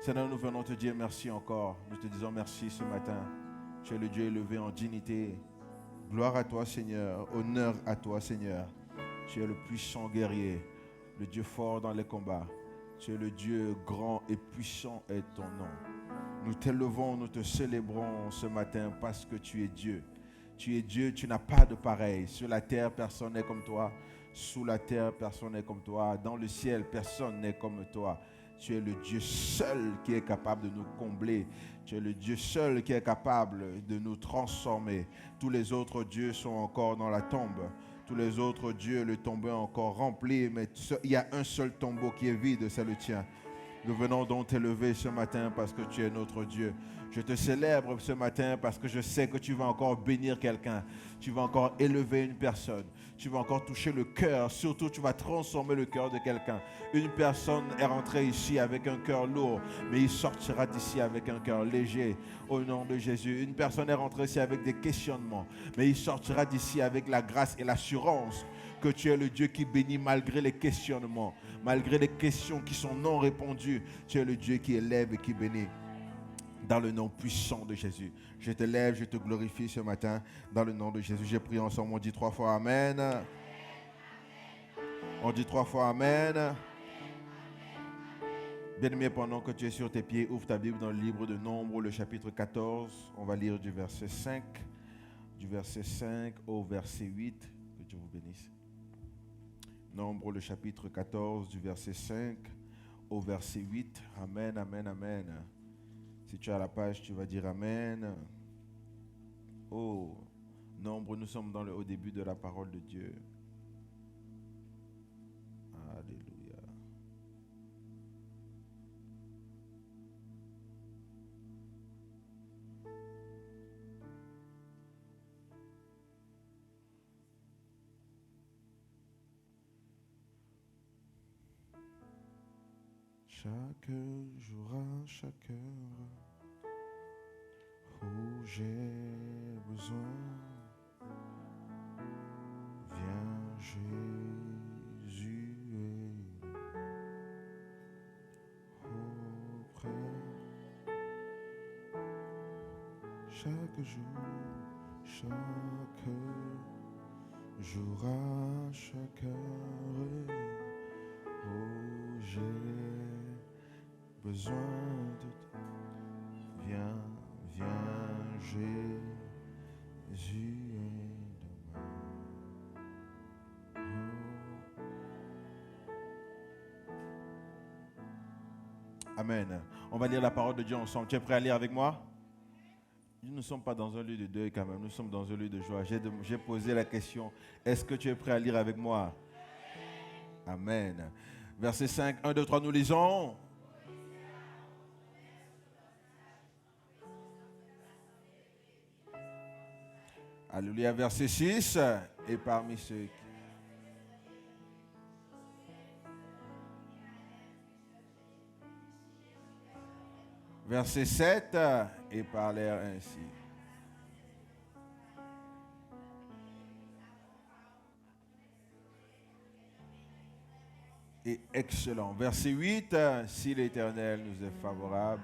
Seigneur, nous venons te dire merci encore. Nous te disons merci ce matin. Tu es le Dieu élevé en dignité. Gloire à toi, Seigneur. Honneur à toi, Seigneur. Tu es le puissant guerrier, le Dieu fort dans les combats. Tu es le Dieu grand et puissant est ton nom. Nous t'élevons, nous te célébrons ce matin parce que tu es Dieu. Tu es Dieu, tu n'as pas de pareil. Sur la terre, personne n'est comme toi. Sous la terre, personne n'est comme toi. Dans le ciel, personne n'est comme toi. Tu es le Dieu seul qui est capable de nous combler. Tu es le Dieu seul qui est capable de nous transformer. Tous les autres dieux sont encore dans la tombe. Tous les autres dieux, le tombeau est encore rempli. Mais il y a un seul tombeau qui est vide, c'est le tien. Nous venons donc t'élever ce matin parce que tu es notre Dieu. Je te célèbre ce matin parce que je sais que tu vas encore bénir quelqu'un. Tu vas encore élever une personne. Tu vas encore toucher le cœur. Surtout, tu vas transformer le cœur de quelqu'un. Une personne est rentrée ici avec un cœur lourd, mais il sortira d'ici avec un cœur léger. Au nom de Jésus. Une personne est rentrée ici avec des questionnements, mais il sortira d'ici avec la grâce et l'assurance que tu es le Dieu qui bénit malgré les questionnements, malgré les questions qui sont non répondues. Tu es le Dieu qui élève et qui bénit. Dans le nom puissant de Jésus. Je te lève, je te glorifie ce matin. Dans le nom de Jésus. J'ai prié ensemble. On dit 3 fois Amen. On dit 3 fois Amen. Bien-aimé, pendant que tu es sur tes pieds, ouvre ta Bible dans le livre de Nombres, le chapitre 14. On va lire du verset 5 au verset 8. Que Dieu vous bénisse. Nombre, le chapitre 14, du verset 5 au verset 8. Amen, amen, amen. Si tu as la page, tu vas dire Amen. Oh, Nombre, nous sommes au début de la parole de Dieu. Alléluia. Chaque jour, à chaque heure, où j'ai besoin, viens Jésus auprès. Chaque jour, à chaque heure, où j'ai besoin de toi, viens Jésus est demain. Amen. On va lire la parole de Dieu ensemble. Tu es prêt à lire avec moi? Nous ne sommes pas dans un lieu de deuil quand même, nous sommes dans un lieu de joie. J'ai posé la question, est-ce que tu es prêt à lire avec moi? Amen. Verset 5, 1, 2, 3, nous lisons. Alléluia, verset 6, et parmi ceux qui... Verset 7, et parlèrent ainsi. Et excellent. Verset 8, si l'Éternel nous est favorable.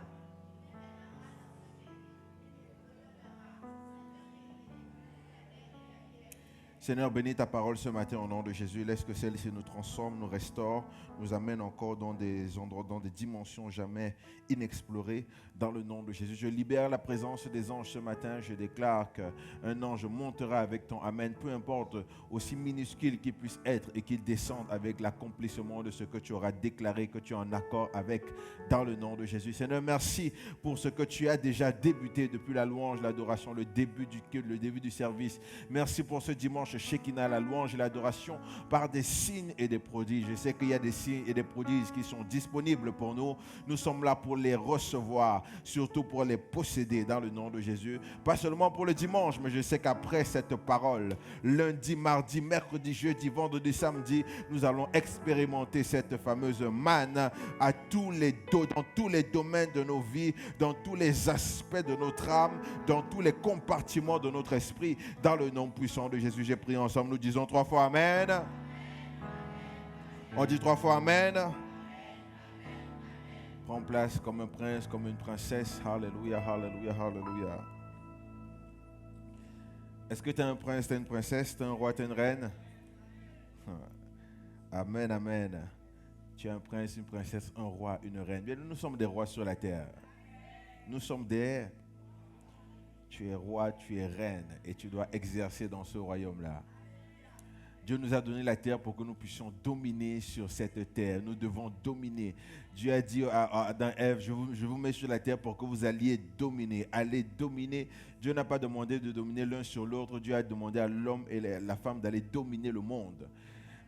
Seigneur, bénis ta parole ce matin au nom de Jésus. Laisse que celle-ci nous transforme, nous restaure, nous amène encore dans des endroits, dans des dimensions jamais inexplorées. Dans le nom de Jésus, je libère la présence des anges ce matin. Je déclare qu'un ange montera avec ton Amen, peu importe aussi minuscule qu'il puisse être, et qu'il descende avec l'accomplissement de ce que tu auras déclaré, que tu es en accord avec, dans le nom de Jésus. Seigneur, merci pour ce que tu as déjà débuté depuis la louange, l'adoration, le début du culte, le début du service. Merci pour ce dimanche Shekinah, la louange et l'adoration par des signes et des prodiges. Je sais qu'il y a des signes et des prodiges qui sont disponibles pour nous. Nous sommes là pour les recevoir, surtout pour les posséder dans le nom de Jésus. Pas seulement pour le dimanche, mais je sais qu'après cette parole, lundi, mardi, mercredi, jeudi, vendredi, samedi, nous allons expérimenter cette fameuse manne dans tous les domaines de nos vies, dans tous les aspects de notre âme, dans tous les compartiments de notre esprit, dans le nom puissant de Jésus. J'ai prié ensemble, nous disons 3 fois Amen. On dit 3 fois Amen. Prends place comme un prince, comme une princesse. Alléluia, alléluia, alléluia. Est-ce que tu es un prince, tu es une princesse, tu es un roi, tu es une reine? Amen, amen. Tu es un prince, une princesse, un roi, une reine. Bien, nous sommes des rois sur la terre. Nous sommes des... Tu es roi, tu es reine et tu dois exercer dans ce royaume-là. Dieu nous a donné la terre pour que nous puissions dominer sur cette terre. Nous devons dominer. Dieu a dit dans Ève, je vous mets sur la terre pour que vous alliez dominer. Allez dominer. Dieu n'a pas demandé de dominer l'un sur l'autre. Dieu a demandé à l'homme et la femme d'aller dominer le monde.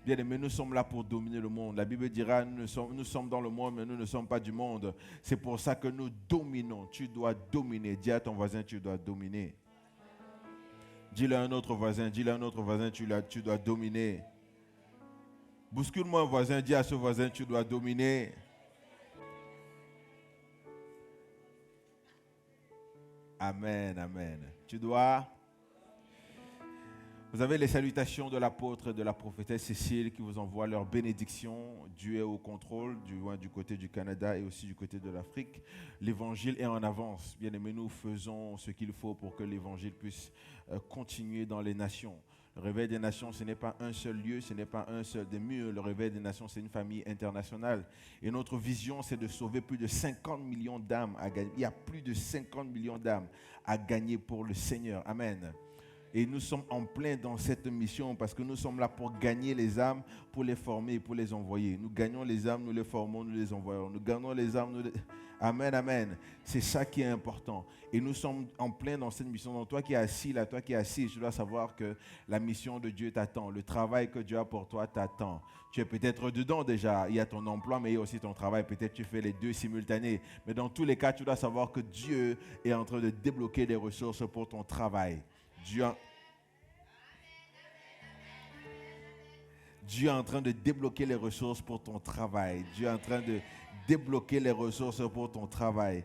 Bien aimé, nous sommes là pour dominer le monde. La Bible dira, nous sommes dans le monde, mais nous ne sommes pas du monde. C'est pour ça que nous dominons. Tu dois dominer. Dis à ton voisin, tu dois dominer. Dis-le à un autre voisin, tu dois dominer. Bouscule-moi un voisin, dis à ce voisin, tu dois dominer. Amen, amen. Tu dois... Vous avez les salutations de l'apôtre et de la prophétesse Cécile qui vous envoient leurs bénédictions. Dieu est au contrôle, du côté du Canada et aussi du côté de l'Afrique. L'évangile est en avance. Bien aimés, nous faisons ce qu'il faut pour que l'évangile puisse continuer dans les nations. Le réveil des nations, ce n'est pas un seul lieu, ce n'est pas un seul des murs. Le réveil des nations, c'est une famille internationale. Et notre vision, c'est de sauver plus de 50 millions d'âmes à gagner. Il y a plus de 50 millions d'âmes à gagner pour le Seigneur. Amen. Et nous sommes en plein dans cette mission parce que nous sommes là pour gagner les âmes, pour les former et pour les envoyer. Nous gagnons les âmes, nous les formons, nous les envoyons. Nous gagnons les âmes, Amen, amen. C'est ça qui est important. Et nous sommes en plein dans cette mission. Donc toi qui es assis là, toi qui es assis, tu dois savoir que la mission de Dieu t'attend. Le travail que Dieu a pour toi t'attend. Tu es peut-être dedans déjà. Il y a ton emploi, mais il y a aussi ton travail. Peut-être tu fais les deux simultanés. Mais dans tous les cas, tu dois savoir que Dieu est en train de débloquer des ressources pour ton travail. Dieu est en train de débloquer les ressources pour ton travail. Dieu est en train de débloquer les ressources pour ton travail.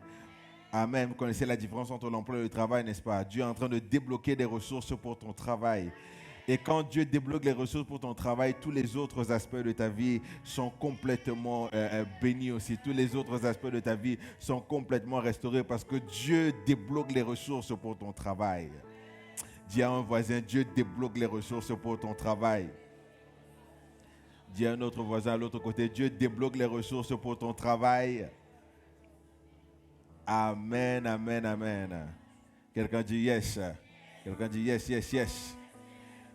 Amen. Vous connaissez la différence entre l'emploi et le travail, n'est-ce pas? Dieu est en train de débloquer des ressources pour ton travail. Et quand Dieu débloque les ressources pour ton travail, tous les autres aspects de ta vie sont complètement bénis aussi. Tous les autres aspects de ta vie sont complètement restaurés parce que Dieu débloque les ressources pour ton travail. Dis à un voisin, Dieu débloque les ressources pour ton travail. Dis à un autre voisin à l'autre côté, Dieu débloque les ressources pour ton travail. Amen, amen, amen. Quelqu'un dit yes. Quelqu'un dit yes, yes, yes.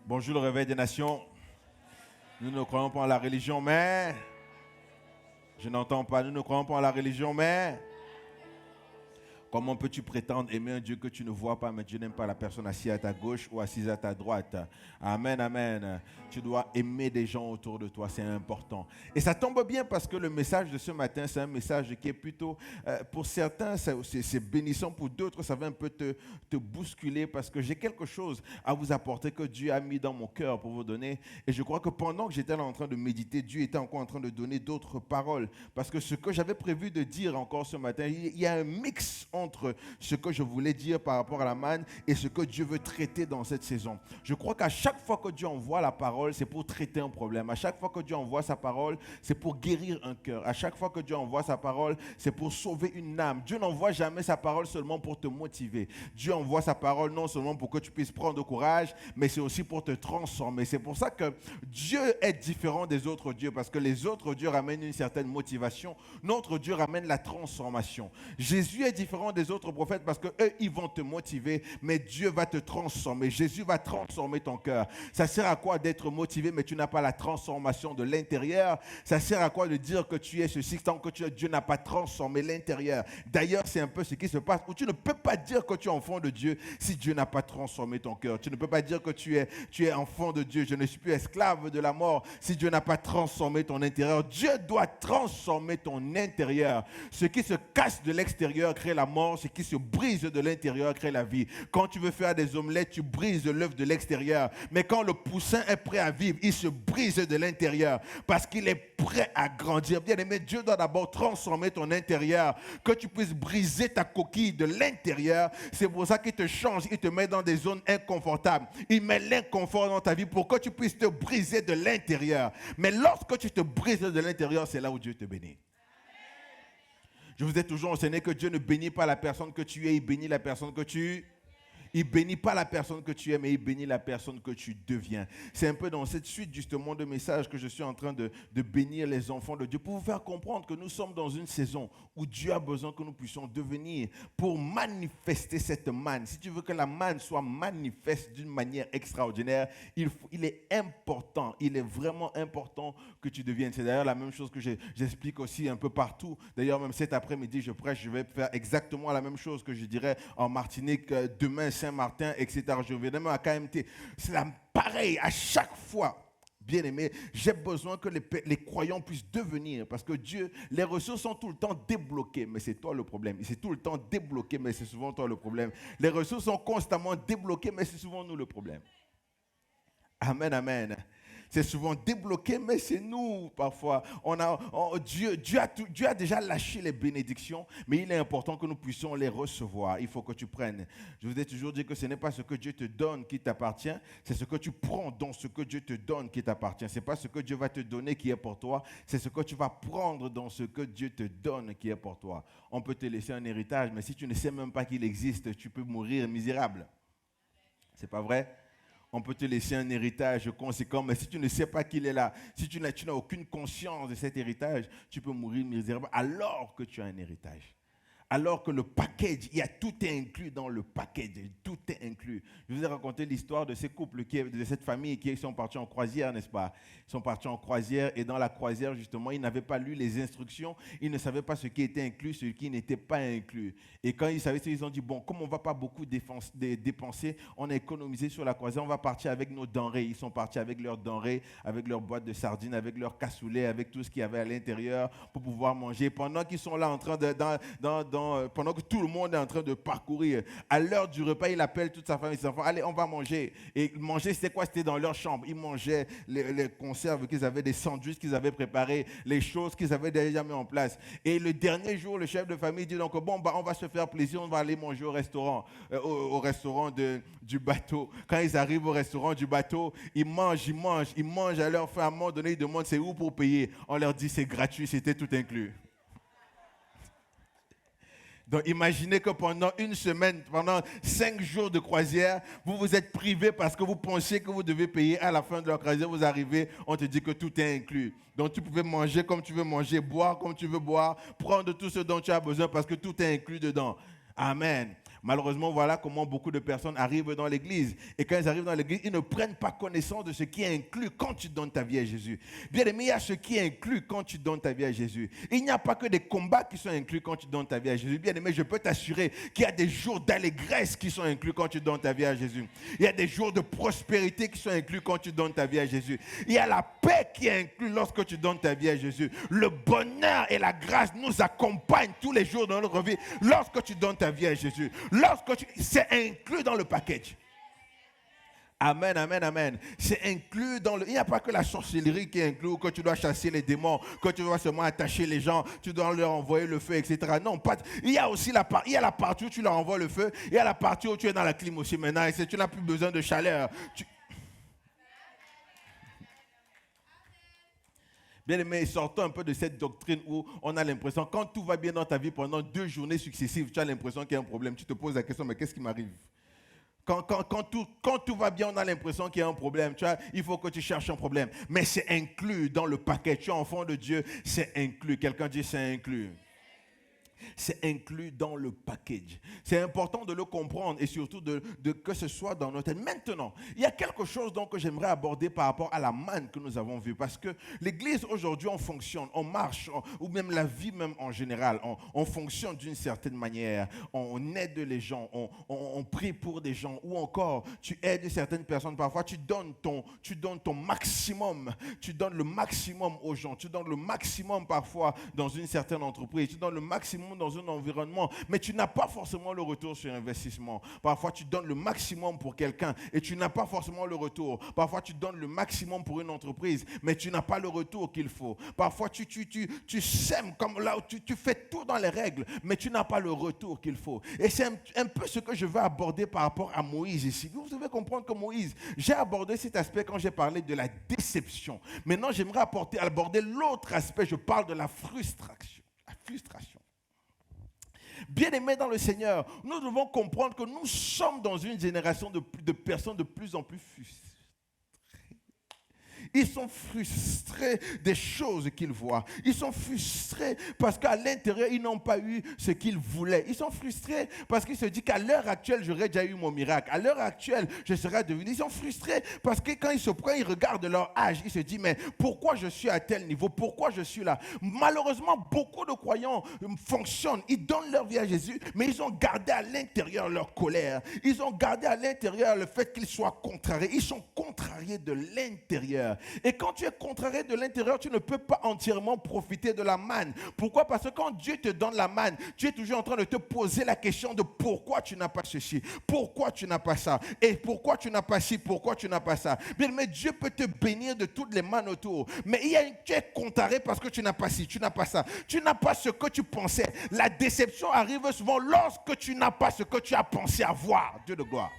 Bonjour le réveil des nations. Nous ne croyons pas en la religion, mais... Je n'entends pas, nous ne croyons pas en la religion, mais... Comment peux-tu prétendre aimer un Dieu que tu ne vois pas, mais Dieu n'aime pas la personne assise à ta gauche ou assise à ta droite? Amen, amen. Tu dois aimer des gens autour de toi, c'est important. Et ça tombe bien parce que le message de ce matin, c'est un message qui est plutôt, pour certains, c'est bénissant, pour d'autres, ça va un peu te bousculer parce que j'ai quelque chose à vous apporter que Dieu a mis dans mon cœur pour vous donner. Et je crois que pendant que j'étais là en train de méditer, Dieu était encore en train de donner d'autres paroles. Parce que ce que j'avais prévu de dire encore ce matin, il y a un mix entre ce que je voulais dire par rapport à la manne et ce que Dieu veut traiter dans cette saison. Je crois qu'à chaque fois que Dieu envoie la parole, c'est pour traiter un problème. À chaque fois que Dieu envoie sa parole, c'est pour guérir un cœur. À chaque fois que Dieu envoie sa parole, c'est pour sauver une âme. Dieu n'envoie jamais sa parole seulement pour te motiver. Dieu envoie sa parole non seulement pour que tu puisses prendre courage, mais c'est aussi pour te transformer. C'est pour ça que Dieu est différent des autres dieux, parce que les autres dieux ramènent une certaine motivation. Notre Dieu ramène la transformation. Jésus est différent des autres prophètes parce qu'eux, ils vont te motiver, mais Dieu va te transformer. Jésus va transformer ton cœur. Ça sert à quoi d'être motivé, mais tu n'as pas la transformation de l'intérieur? Ça sert à quoi de dire que tu es ceci tant que Dieu n'a pas transformé l'intérieur? D'ailleurs, c'est un peu ce qui se passe, où tu ne peux pas dire que tu es enfant de Dieu si Dieu n'a pas transformé ton cœur. Tu ne peux pas dire que tu es enfant de Dieu. Je ne suis plus esclave de la mort si Dieu n'a pas transformé ton intérieur. Dieu doit transformer ton intérieur. Ce qui se casse de l'extérieur crée la mort. Ce qui se brise de l'intérieur crée la vie. Quand tu veux faire des omelettes, tu brises l'œuf de l'extérieur. Mais quand le poussin est prêt à vivre, il se brise de l'intérieur parce qu'il est prêt à grandir. Bien aimé, Dieu doit d'abord transformer ton intérieur, que tu puisses briser ta coquille de l'intérieur. C'est pour ça qu'il te change, il te met dans des zones inconfortables. Il met l'inconfort dans ta vie pour que tu puisses te briser de l'intérieur. Mais lorsque tu te brises de l'intérieur, c'est là où Dieu te bénit. Je vous ai toujours enseigné que Dieu ne bénit pas la personne que tu es, il bénit la personne que tu... Il bénit pas la personne que tu es, mais il bénit la personne que tu deviens. C'est un peu dans cette suite justement de messages que je suis en train de bénir les enfants de Dieu pour vous faire comprendre que nous sommes dans une saison où Dieu a besoin que nous puissions devenir pour manifester cette manne. Si tu veux que la manne soit manifeste d'une manière extraordinaire, il est important, il est vraiment important que tu deviennes. C'est d'ailleurs la même chose que j'explique aussi un peu partout. D'ailleurs, même cet après-midi, je prêche, je vais faire exactement la même chose que je dirais en Martinique demain, Saint-Martin, etc. Je reviens même à KMT. C'est pareil à chaque fois. Bien aimé, j'ai besoin que les croyants puissent devenir, parce que Dieu, les ressources sont tout le temps débloquées, mais c'est toi le problème. C'est tout le temps débloqué, mais c'est souvent toi le problème. Les ressources sont constamment débloquées, mais c'est souvent nous le problème. Amen, amen. C'est souvent débloqué, mais c'est nous parfois. Dieu a déjà lâché les bénédictions, mais il est important que nous puissions les recevoir. Il faut que tu prennes. Je vous ai toujours dit que ce n'est pas ce que Dieu te donne qui t'appartient, c'est ce que tu prends dans ce que Dieu te donne qui t'appartient. Ce n'est pas ce que Dieu va te donner qui est pour toi, c'est ce que tu vas prendre dans ce que Dieu te donne qui est pour toi. On peut te laisser un héritage, mais si tu ne sais même pas qu'il existe, tu peux mourir misérable. C'est pas vrai? On peut te laisser un héritage conséquent, mais si tu ne sais pas qu'il est là, si tu n'as aucune conscience de cet héritage, tu peux mourir misérable alors que tu as un héritage. Alors que le package, tout est inclus dans le package, tout est inclus. Je vous ai raconté l'histoire de ces couples, de cette famille qui sont partis en croisière, n'est-ce pas? Ils sont partis en croisière et dans la croisière, justement, ils n'avaient pas lu les instructions, ils ne savaient pas ce qui était inclus, ce qui n'était pas inclus. Et quand ils savaient ça, ils ont dit, bon, comme on ne va pas beaucoup dépenser, on a économisé sur la croisière, on va partir avec nos denrées. Ils sont partis avec leurs denrées, avec leurs boîtes de sardines, avec leurs cassoulets, avec tout ce qu'il y avait à l'intérieur pour pouvoir manger. Pendant qu'ils sont là en train pendant que tout le monde est en train de parcourir, à l'heure du repas, il appelle toute sa famille et ses enfants, allez, on va manger. Et manger, c'était quoi? C'était dans leur chambre. Ils mangeaient les conserves qu'ils avaient, des sandwichs qu'ils avaient préparés, les choses qu'ils avaient déjà mis en place. Et le dernier jour, le chef de famille dit donc, bon, on va se faire plaisir, on va aller manger au restaurant, du bateau. Quand ils arrivent au restaurant du bateau, ils mangent à leur faim. À un moment donné, ils demandent c'est où pour payer. On leur dit c'est gratuit, c'était tout inclus. Donc imaginez que pendant une semaine, pendant 5 jours de croisière, vous vous êtes privé parce que vous pensiez que vous devez payer. À la fin de la croisière, vous arrivez, on te dit que tout est inclus. Donc tu pouvais manger comme tu veux manger, boire comme tu veux boire, prendre tout ce dont tu as besoin parce que tout est inclus dedans. Amen. Malheureusement, voilà comment beaucoup de personnes arrivent dans l'église. Et quand ils arrivent dans l'église, ils ne prennent pas connaissance de ce qui est inclus quand tu donnes ta vie à Jésus. Bien aimé, il y a ce qui est inclus quand tu donnes ta vie à Jésus. Il n'y a pas que des combats qui sont inclus quand tu donnes ta vie à Jésus. Bien aimé, je peux t'assurer qu'il y a des jours d'allégresse qui sont inclus quand tu donnes ta vie à Jésus. Il y a des jours de prospérité qui sont inclus quand tu donnes ta vie à Jésus. Il y a la paix qui est inclus lorsque tu donnes ta vie à Jésus. Le bonheur et la grâce nous accompagnent tous les jours dans notre vie lorsque tu donnes ta vie à Jésus. C'est inclus dans le package. Amen, amen, amen. C'est inclus dans le... Il n'y a pas que la sorcellerie qui est inclus, que tu dois chasser les démons, que tu dois seulement attacher les gens, tu dois leur envoyer le feu, etc. Non, pas... Il y a aussi la partie où tu leur envoies le feu, il y a la partie où tu es dans la clim aussi maintenant, et tu n'as plus besoin de chaleur. Bien aimé, sortons un peu de cette doctrine où on a l'impression, quand tout va bien dans ta vie pendant 2 journées successives, tu as l'impression qu'il y a un problème. Tu te poses la question, mais qu'est-ce qui m'arrive? Quand tout va bien, on a l'impression qu'il y a un problème. Tu vois, il faut que tu cherches un problème. Mais c'est inclus dans le paquet. Tu es enfant de Dieu, c'est inclus. Quelqu'un dit c'est inclus. C'est inclus dans le package. C'est important de le comprendre et surtout que ce soit dans notre tête. Maintenant, il y a quelque chose donc que j'aimerais aborder par rapport à la manne que nous avons vue. Parce que l'église aujourd'hui, on fonctionne, on marche, ou même la vie même en général, on fonctionne d'une certaine manière. On aide les gens, on prie pour des gens, ou encore tu aides certaines personnes. Parfois, tu donnes ton maximum. Tu donnes le maximum aux gens. Tu donnes le maximum parfois dans une certaine entreprise. Tu donnes le maximum dans un environnement, mais tu n'as pas forcément le retour sur investissement. Parfois, tu donnes le maximum pour quelqu'un et tu n'as pas forcément le retour. Parfois, tu donnes le maximum pour une entreprise, mais tu n'as pas le retour qu'il faut. Parfois, tu sèmes comme là où tu fais tout dans les règles, mais tu n'as pas le retour qu'il faut. Et c'est un peu ce que je veux aborder par rapport à Moïse ici. Vous devez comprendre que Moïse, j'ai abordé cet aspect quand j'ai parlé de la déception. Maintenant, j'aimerais aborder l'autre aspect. Je parle de la frustration. La frustration. Bien-aimés dans le Seigneur, nous devons comprendre que nous sommes dans une génération de personnes de plus en plus frustrées. Ils sont frustrés des choses qu'ils voient. Ils sont frustrés parce qu'à l'intérieur, ils n'ont pas eu ce qu'ils voulaient. Ils sont frustrés parce qu'ils se disent qu'à l'heure actuelle, j'aurais déjà eu mon miracle. À l'heure actuelle, je serais devenu. Ils sont frustrés parce que quand ils se prennent, ils regardent leur âge. Ils se disent, mais pourquoi je suis à tel niveau? Pourquoi je suis là? Malheureusement, beaucoup de croyants fonctionnent. Ils donnent leur vie à Jésus, mais ils ont gardé à l'intérieur leur colère. Ils ont gardé à l'intérieur le fait qu'ils soient contrariés. Ils sont contrariés de l'intérieur. Et quand tu es contrarié de l'intérieur, tu ne peux pas entièrement profiter de la manne. Pourquoi? Parce que quand Dieu te donne la manne, tu es toujours en train de te poser la question de pourquoi tu n'as pas ceci, pourquoi tu n'as pas ça, et pourquoi tu n'as pas ci, pourquoi tu n'as pas ça. Bien, mais Dieu peut te bénir de toutes les mannes autour. Mais tu es contrarié parce que tu n'as pas ci, tu n'as pas ça, tu n'as pas ce que tu pensais. La déception arrive souvent lorsque tu n'as pas ce que tu as pensé avoir. Dieu de gloire.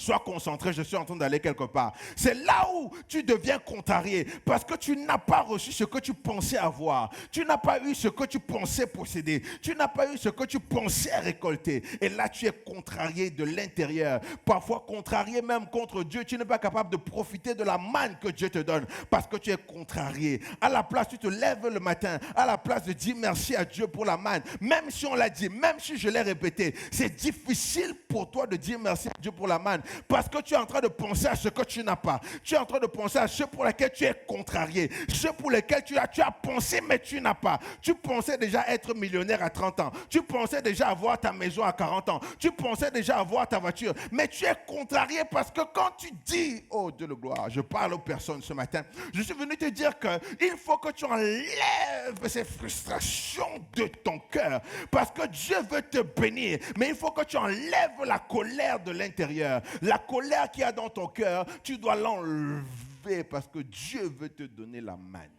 Sois concentré, je suis en train d'aller quelque part. C'est là où tu deviens contrarié parce que tu n'as pas reçu ce que tu pensais avoir. Tu n'as pas eu ce que tu pensais posséder. Tu n'as pas eu ce que tu pensais récolter. Et là, tu es contrarié de l'intérieur. Parfois contrarié même contre Dieu. Tu n'es pas capable de profiter de la manne que Dieu te donne parce que tu es contrarié. À la place, tu te lèves le matin. À la place de dire merci à Dieu pour la manne. Même si on l'a dit, même si je l'ai répété, c'est difficile pour toi de dire merci à Dieu pour la manne. Parce que tu es en train de penser à ce que tu n'as pas. Tu es en train de penser à ceux pour lesquels tu es contrarié. Ceux pour lesquels tu as pensé mais tu n'as pas. Tu pensais déjà être millionnaire à 30 ans. Tu pensais déjà avoir ta maison à 40 ans. Tu pensais déjà avoir ta voiture. Mais tu es contrarié parce que quand tu dis, oh Dieu de gloire, je parle aux personnes ce matin. Je suis venu te dire qu'il faut que tu enlèves ces frustrations de ton cœur. Parce que Dieu veut te bénir. Mais il faut que tu enlèves la colère de l'intérieur. La colère qu'il y a dans ton cœur, tu dois l'enlever parce que Dieu veut te donner la manne.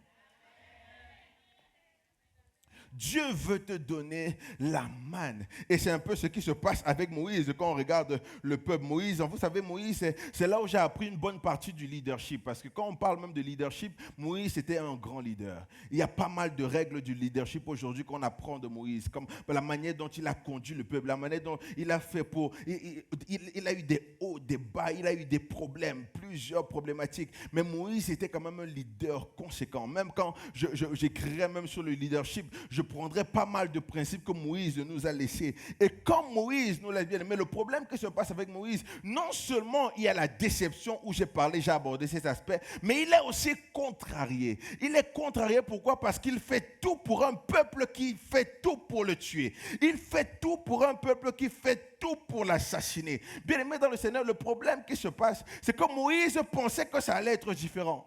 Dieu veut te donner la manne. Et c'est un peu ce qui se passe avec Moïse quand on regarde le peuple. Moïse, vous savez, Moïse, c'est là où j'ai appris une bonne partie du leadership. Parce que quand on parle même de leadership, Moïse était un grand leader. Il y a pas mal de règles du leadership aujourd'hui qu'on apprend de Moïse. Comme la manière dont il a conduit le peuple, la manière dont il a fait pour... Il a eu des hauts, des bas, il a eu des problèmes, plusieurs problématiques. Mais Moïse était quand même un leader conséquent. Même quand j'écrirais même sur le leadership, je prendrai pas mal de principes que Moïse nous a laissés. Et quand Moïse nous l'a bien aimé, le problème qui se passe avec Moïse, non seulement il y a la déception où j'ai abordé cet aspect, mais il est aussi contrarié. Il est contrarié, pourquoi? Parce qu'il fait tout pour un peuple qui fait tout pour le tuer. Il fait tout pour un peuple qui fait tout pour l'assassiner. Bien aimé dans le Seigneur, le problème qui se passe, c'est que Moïse pensait que ça allait être différent.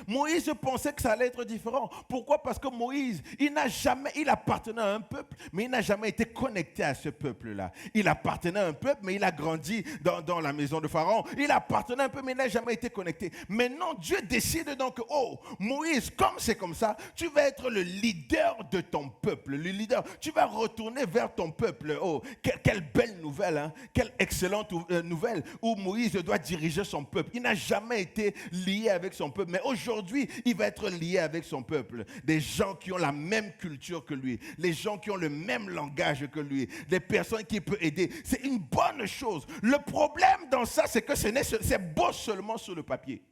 Moïse pensait que ça allait être différent. Pourquoi? Parce que Moïse, il appartenait à un peuple, mais il n'a jamais été connecté à ce peuple-là. Il appartenait à un peuple, mais il a grandi dans la maison de Pharaon. Il appartenait à un peuple, mais il n'a jamais été connecté. Maintenant, Dieu décide donc, oh, Moïse, comme c'est comme ça, tu vas être le leader de ton peuple. Le leader, tu vas retourner vers ton peuple. Oh, quelle belle nouvelle, hein? Quelle excellente nouvelle où Moïse doit diriger son peuple. Il n'a jamais été lié avec son peuple, mais aujourd'hui, il va être lié avec son peuple. Des gens qui ont la même culture que lui, les gens qui ont le même langage que lui, des personnes qui peuvent aider. C'est une bonne chose. Le problème dans ça, c'est que c'est beau seulement sur le papier.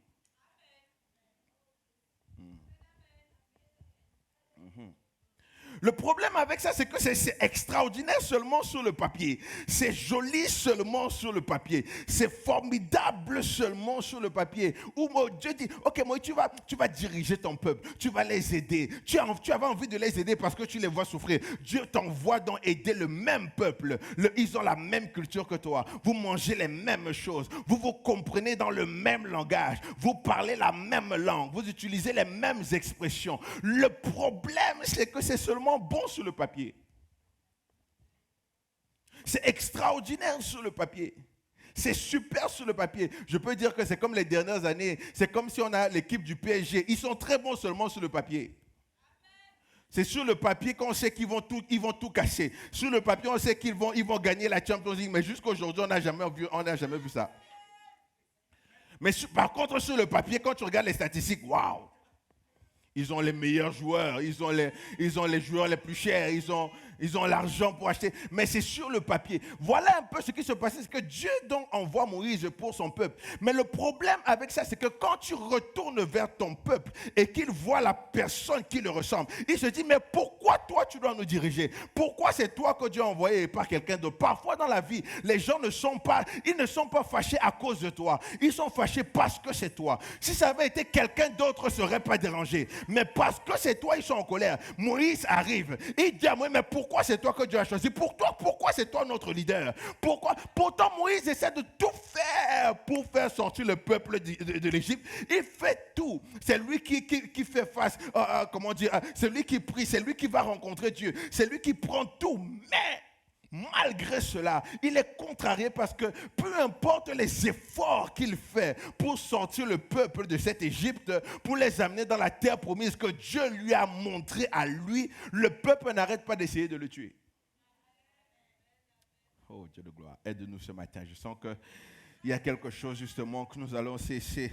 Le problème avec ça, c'est que c'est extraordinaire seulement sur le papier. C'est joli seulement sur le papier. C'est formidable seulement sur le papier. Où Dieu dit, ok, moi, tu vas diriger ton peuple. Tu vas les aider. Tu avais envie de les aider parce que tu les vois souffrir. Dieu t'envoie donc aider le même peuple. Ils ont la même culture que toi. Vous mangez les mêmes choses. Vous vous comprenez dans le même langage. Vous parlez la même langue. Vous utilisez les mêmes expressions. Le problème, c'est que c'est seulement bon sur le papier. C'est extraordinaire sur le papier. C'est super sur le papier. Je peux dire que c'est comme les dernières années. C'est comme si on a l'équipe du PSG. Ils sont très bons seulement sur le papier. C'est sur le papier qu'on sait qu'ils vont tout casser. Sur le papier, on sait qu'ils vont gagner la Champions League. Mais jusqu'à aujourd'hui, on n'a jamais vu ça. Mais par contre, sur le papier, quand tu regardes les statistiques, waouh! Ils ont les meilleurs joueurs, ils ont les joueurs les plus chers, ils ont l'argent pour acheter. Mais c'est sur le papier. Voilà un peu ce qui se passait. C'est que Dieu donc envoie Moïse pour son peuple. Mais le problème avec ça, c'est que quand tu retournes vers ton peuple et qu'il voit la personne qui le ressemble, il se dit, mais pourquoi toi tu dois nous diriger? Pourquoi c'est toi que Dieu a envoyé et pas quelqu'un d'autre? Parfois dans la vie, les gens ne sont pas fâchés à cause de toi. Ils sont fâchés parce que c'est toi. Si ça avait été quelqu'un d'autre, ne serait pas dérangé. Mais parce que c'est toi, ils sont en colère. Moïse arrive. Il dit à Moïse, mais pourquoi c'est toi que Dieu a choisi? Pourquoi c'est toi notre leader? Pourquoi? Pourtant, Moïse essaie de tout faire pour faire sortir le peuple de l'Égypte. Il fait tout. C'est lui qui fait face, c'est lui qui prie, c'est lui qui va rencontrer Dieu. C'est lui qui prend tout. Mais malgré cela, il est contrarié parce que peu importe les efforts qu'il fait pour sortir le peuple de cette Égypte, pour les amener dans la terre promise que Dieu lui a montré à lui, le peuple n'arrête pas d'essayer de le tuer. Oh Dieu de gloire, aide-nous ce matin. Je sens qu'il y a quelque chose justement que nous allons cesser.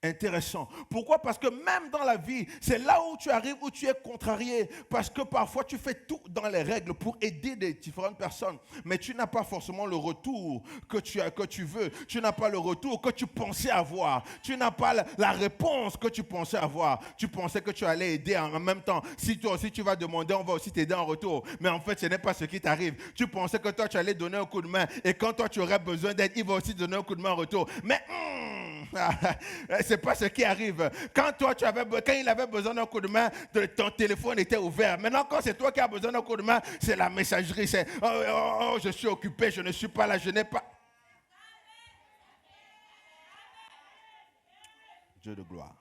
Intéressant. Pourquoi? Parce que même dans la vie, c'est là où tu arrives, où tu es contrarié. Parce que parfois, tu fais tout dans les règles pour aider des différentes personnes. Mais tu n'as pas forcément le retour que tu veux. Tu n'as pas le retour que tu pensais avoir. Tu n'as pas la réponse que tu pensais avoir. Tu pensais que tu allais aider en même temps. Si toi aussi tu vas demander, on va aussi t'aider en retour. Mais en fait, ce n'est pas ce qui t'arrive. Tu pensais que toi, tu allais donner un coup de main. Et quand toi, tu aurais besoin d'aide, il va aussi donner un coup de main en retour. Mais c'est pas ce qui arrive. Quand il avait besoin d'un coup de main, ton téléphone était ouvert. Maintenant, quand c'est toi qui as besoin d'un coup de main, c'est la messagerie. C'est je suis occupé, je ne suis pas là, je n'ai pas. Dieu de gloire.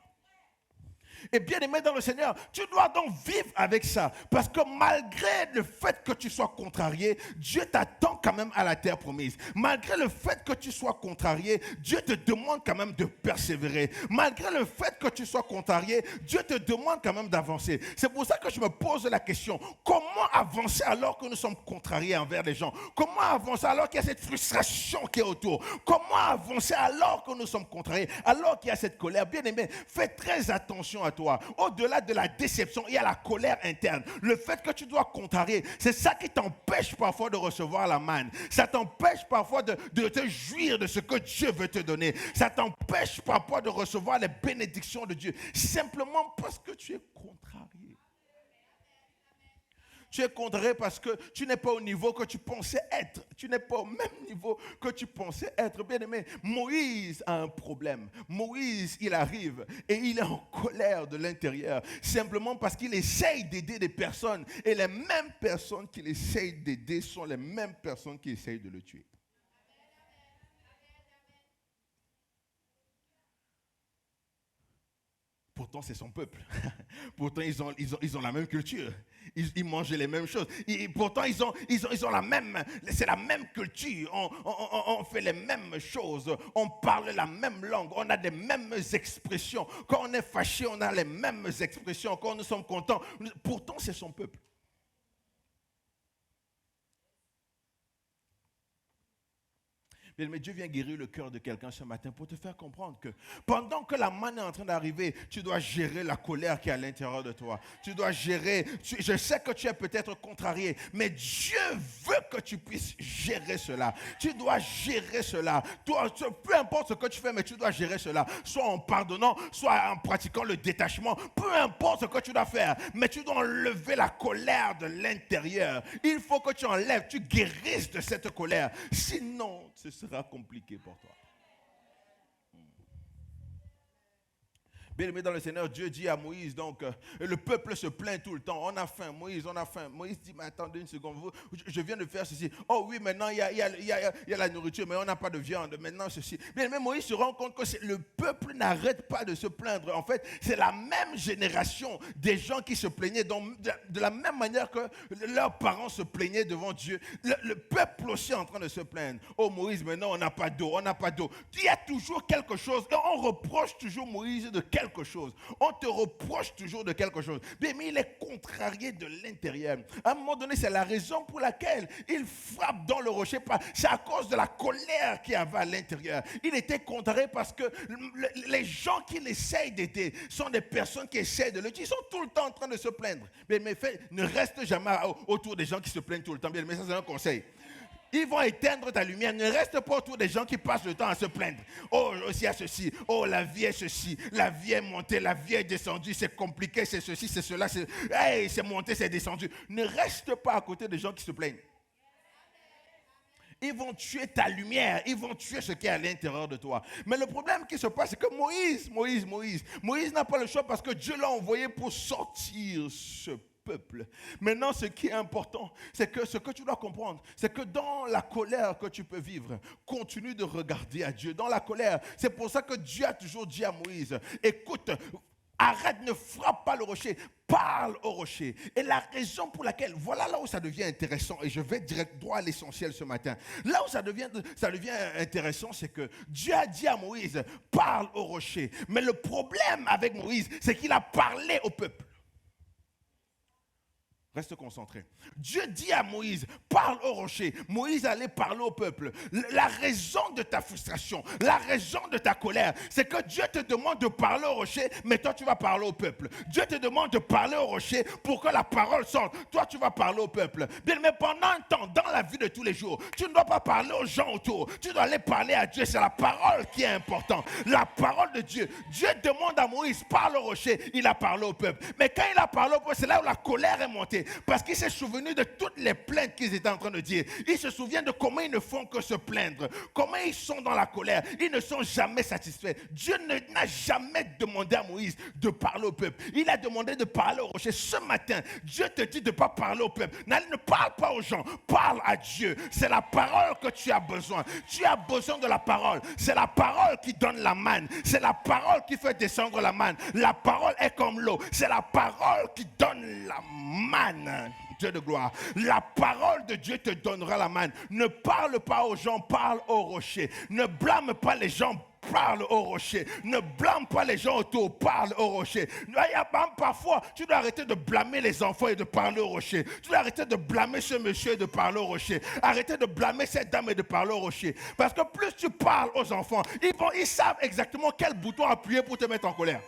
Et bien aimé dans le Seigneur, tu dois donc vivre avec ça. Parce que malgré le fait que tu sois contrarié, Dieu t'attend quand même à la terre promise. Malgré le fait que tu sois contrarié, Dieu te demande quand même de persévérer. Malgré le fait que tu sois contrarié, Dieu te demande quand même d'avancer. C'est pour ça que je me pose la question, comment avancer alors que nous sommes contrariés envers les gens? Comment avancer alors qu'il y a cette frustration qui est autour? Comment avancer alors que nous sommes contrariés? Alors qu'il y a cette colère? Bien aimé, fais très attention à toi. Au-delà de la déception, il y a la colère interne. Le fait que tu dois contrarier, c'est ça qui t'empêche parfois de recevoir la manne. Ça t'empêche parfois de te jouir de ce que Dieu veut te donner. Ça t'empêche parfois de recevoir les bénédictions de Dieu. Simplement parce que tu es contrarié. Tu es contrarié parce que tu n'es pas au niveau que tu pensais être. Tu n'es pas au même niveau que tu pensais être. Bien aimé, Moïse a un problème. Moïse, il arrive et il est en colère de l'intérieur. Simplement parce qu'il essaye d'aider des personnes. Et les mêmes personnes qu'il essaye d'aider sont les mêmes personnes qui essayent de le tuer. Pourtant, c'est son peuple. Pourtant, ils ont la même culture. Ils mangent les mêmes choses. Pourtant, ils ont la même... C'est la même culture. On fait les mêmes choses. On parle la même langue. On a les mêmes expressions. Quand on est fâché, on a les mêmes expressions. Quand nous sommes contents. Pourtant, c'est son peuple. Mais Dieu vient guérir le cœur de quelqu'un ce matin pour te faire comprendre que pendant que la manne est en train d'arriver, tu dois gérer la colère qui est à l'intérieur de toi. Tu dois gérer, je sais que tu es peut-être contrarié, mais Dieu veut que tu puisses gérer cela. Tu dois gérer cela. Toi, peu importe ce que tu fais, mais tu dois gérer cela. Soit en pardonnant, soit en pratiquant le détachement. Peu importe ce que tu dois faire, mais tu dois enlever la colère de l'intérieur. Il faut que tu enlèves, tu guérisses de cette colère. Sinon, ce sera compliqué pour toi. Bien aimé dans le Seigneur, Dieu dit à Moïse, donc, le peuple se plaint tout le temps. On a faim, Moïse, on a faim. Moïse dit, mais attendez une seconde, je viens de faire ceci. Oh oui, maintenant il y a la nourriture, mais on n'a pas de viande. Maintenant ceci. Bien aimé, Moïse se rend compte que le peuple n'arrête pas de se plaindre. En fait, c'est la même génération des gens qui se plaignaient. Donc, de la même manière que leurs parents se plaignaient devant Dieu, le peuple aussi est en train de se plaindre. Oh Moïse, maintenant on n'a pas d'eau, on n'a pas d'eau. Il y a toujours quelque chose. Et on reproche toujours Moïse de quelque quelque chose. On te reproche toujours de quelque chose. Bien, mais il est contrarié de l'intérieur. À un moment donné, c'est la raison pour laquelle il frappe dans le rocher. C'est à cause de la colère qu'il y avait à l'intérieur. Il était contrarié parce que les gens qu'il essaye d'aider sont des personnes qui essaient de le dire. Ils sont tout le temps en train de se plaindre. Bien, mais ne reste jamais autour des gens qui se plaignent tout le temps. Bien, mais ça, c'est un conseil. Ils vont éteindre ta lumière. Ne reste pas autour des gens qui passent le temps à se plaindre. Oh, il y a ceci. Oh, la vie est ceci. La vie est montée. La vie est descendue. C'est compliqué. C'est ceci. C'est cela. C'est monté. C'est descendu. Ne reste pas à côté des gens qui se plaignent. Ils vont tuer ta lumière. Ils vont tuer ce qui est à l'intérieur de toi. Mais le problème qui se passe, c'est que Moïse n'a pas le choix parce que Dieu l'a envoyé pour sortir ce peuple. Maintenant, ce qui est important, c'est que ce que tu dois comprendre, c'est que dans la colère que tu peux vivre, continue de regarder à Dieu. Dans la colère, c'est pour ça que Dieu a toujours dit à Moïse, écoute, arrête, ne frappe pas le rocher, parle au rocher. Et la raison pour laquelle, voilà là où ça devient intéressant, et je vais direct droit à l'essentiel ce matin. Là où ça devient intéressant, c'est que Dieu a dit à Moïse, parle au rocher. Mais le problème avec Moïse, c'est qu'il a parlé au peuple. Reste concentré. Dieu dit à Moïse, parle au rocher. Moïse allait parler au peuple. La raison de ta frustration, la raison de ta colère, c'est que Dieu te demande de parler au rocher, mais toi tu vas parler au peuple. Dieu te demande de parler au rocher pour que la parole sorte. Toi tu vas parler au peuple. Bien, mais pendant un temps, dans la vie de tous les jours, tu ne dois pas parler aux gens autour. Tu dois aller parler à Dieu. C'est la parole qui est importante. La parole de Dieu. Dieu demande à Moïse, parle au rocher. Il a parlé au peuple. Mais quand il a parlé au peuple, c'est là où la colère est montée. Parce qu'il s'est souvenu de toutes les plaintes qu'ils étaient en train de dire. Il se souvient de comment ils ne font que se plaindre. Comment ils sont dans la colère. Ils ne sont jamais satisfaits. Dieu n'a jamais demandé à Moïse de parler au peuple. Il a demandé de parler au rocher. Ce matin, Dieu te dit de ne pas parler au peuple. Ne parle pas aux gens. Parle à Dieu. C'est la parole que tu as besoin. Tu as besoin de la parole. C'est la parole qui donne la manne. C'est la parole qui fait descendre la manne. La parole est comme l'eau. C'est la parole qui donne la manne. Dieu de gloire. La parole de Dieu te donnera la manne. Ne parle pas aux gens, parle au rocher. Ne blâme pas les gens, parle au rocher. Ne blâme pas les gens autour, parle au rocher. Parfois, tu dois arrêter de blâmer les enfants et de parler au rocher. Tu dois arrêter de blâmer ce monsieur et de parler au rocher. Arrêtez de blâmer cette dame et de parler au rocher. Parce que plus tu parles aux enfants, ils savent exactement quel bouton appuyer pour te mettre en colère.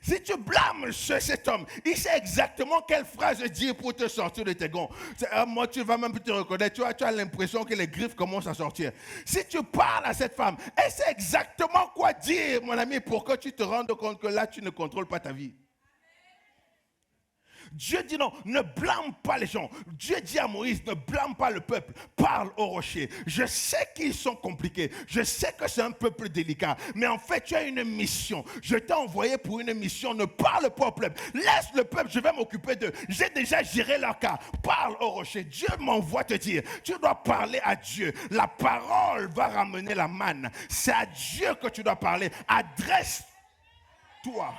Si tu blâmes cet homme, il sait exactement quelle phrase dire pour te sortir de tes gonds. Moi, tu vas même plus te reconnaître. Tu as l'impression que les griffes commencent à sortir. Si tu parles à cette femme, elle sait exactement quoi dire, mon ami, pour que tu te rendes compte que là, tu ne contrôles pas ta vie. Dieu dit non, ne blâme pas les gens. Dieu dit à Moïse, ne blâme pas le peuple. Parle au rocher. Je sais qu'ils sont compliqués. Je sais que c'est un peuple délicat. Mais en fait, tu as une mission. Je t'ai envoyé pour une mission. Ne parle pas au peuple. Laisse le peuple, je vais m'occuper d'eux. J'ai déjà géré leur cas. Parle au rocher. Dieu m'envoie te dire, tu dois parler à Dieu. La parole va ramener la manne. C'est à Dieu que tu dois parler. Adresse-toi.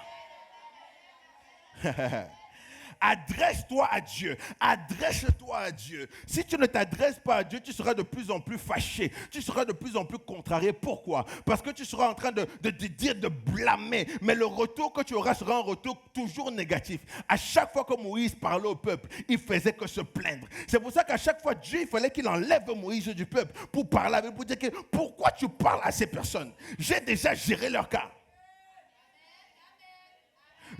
Adresse-toi à Dieu. Adresse-toi à Dieu. Si tu ne t'adresses pas à Dieu, tu seras de plus en plus fâché. Tu seras de plus en plus contrarié. Pourquoi? Parce que tu seras en train de dire, de blâmer. Mais le retour que tu auras sera un retour toujours négatif. À chaque fois que Moïse parlait au peuple, il faisait que se plaindre. C'est pour ça qu'à chaque fois, Dieu, il fallait qu'il enlève Moïse du peuple pour parler avec, pour dire que pourquoi tu parles à ces personnes? J'ai déjà géré leur cas.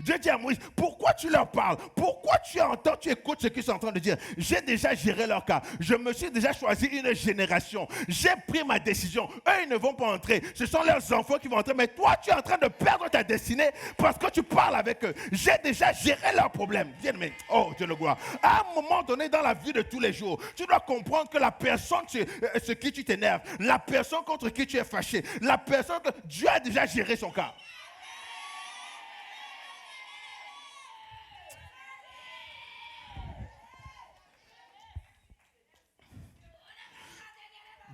Dieu dit à Moïse, pourquoi tu leur parles? Pourquoi tu entends, tu écoutes ce qu'ils sont en train de dire? J'ai déjà géré leur cas. Je me suis déjà choisi une génération. J'ai pris ma décision. Eux, ils ne vont pas entrer. Ce sont leurs enfants qui vont entrer. Mais toi, tu es en train de perdre ta destinée parce que tu parles avec eux. J'ai déjà géré leurs problèmes. Viens, mais, oh, Dieu le gloire. À un moment donné dans la vie de tous les jours, tu dois comprendre que la personne sur qui tu t'énerves, la personne contre qui tu es fâché, la personne que Dieu a déjà géré son cas.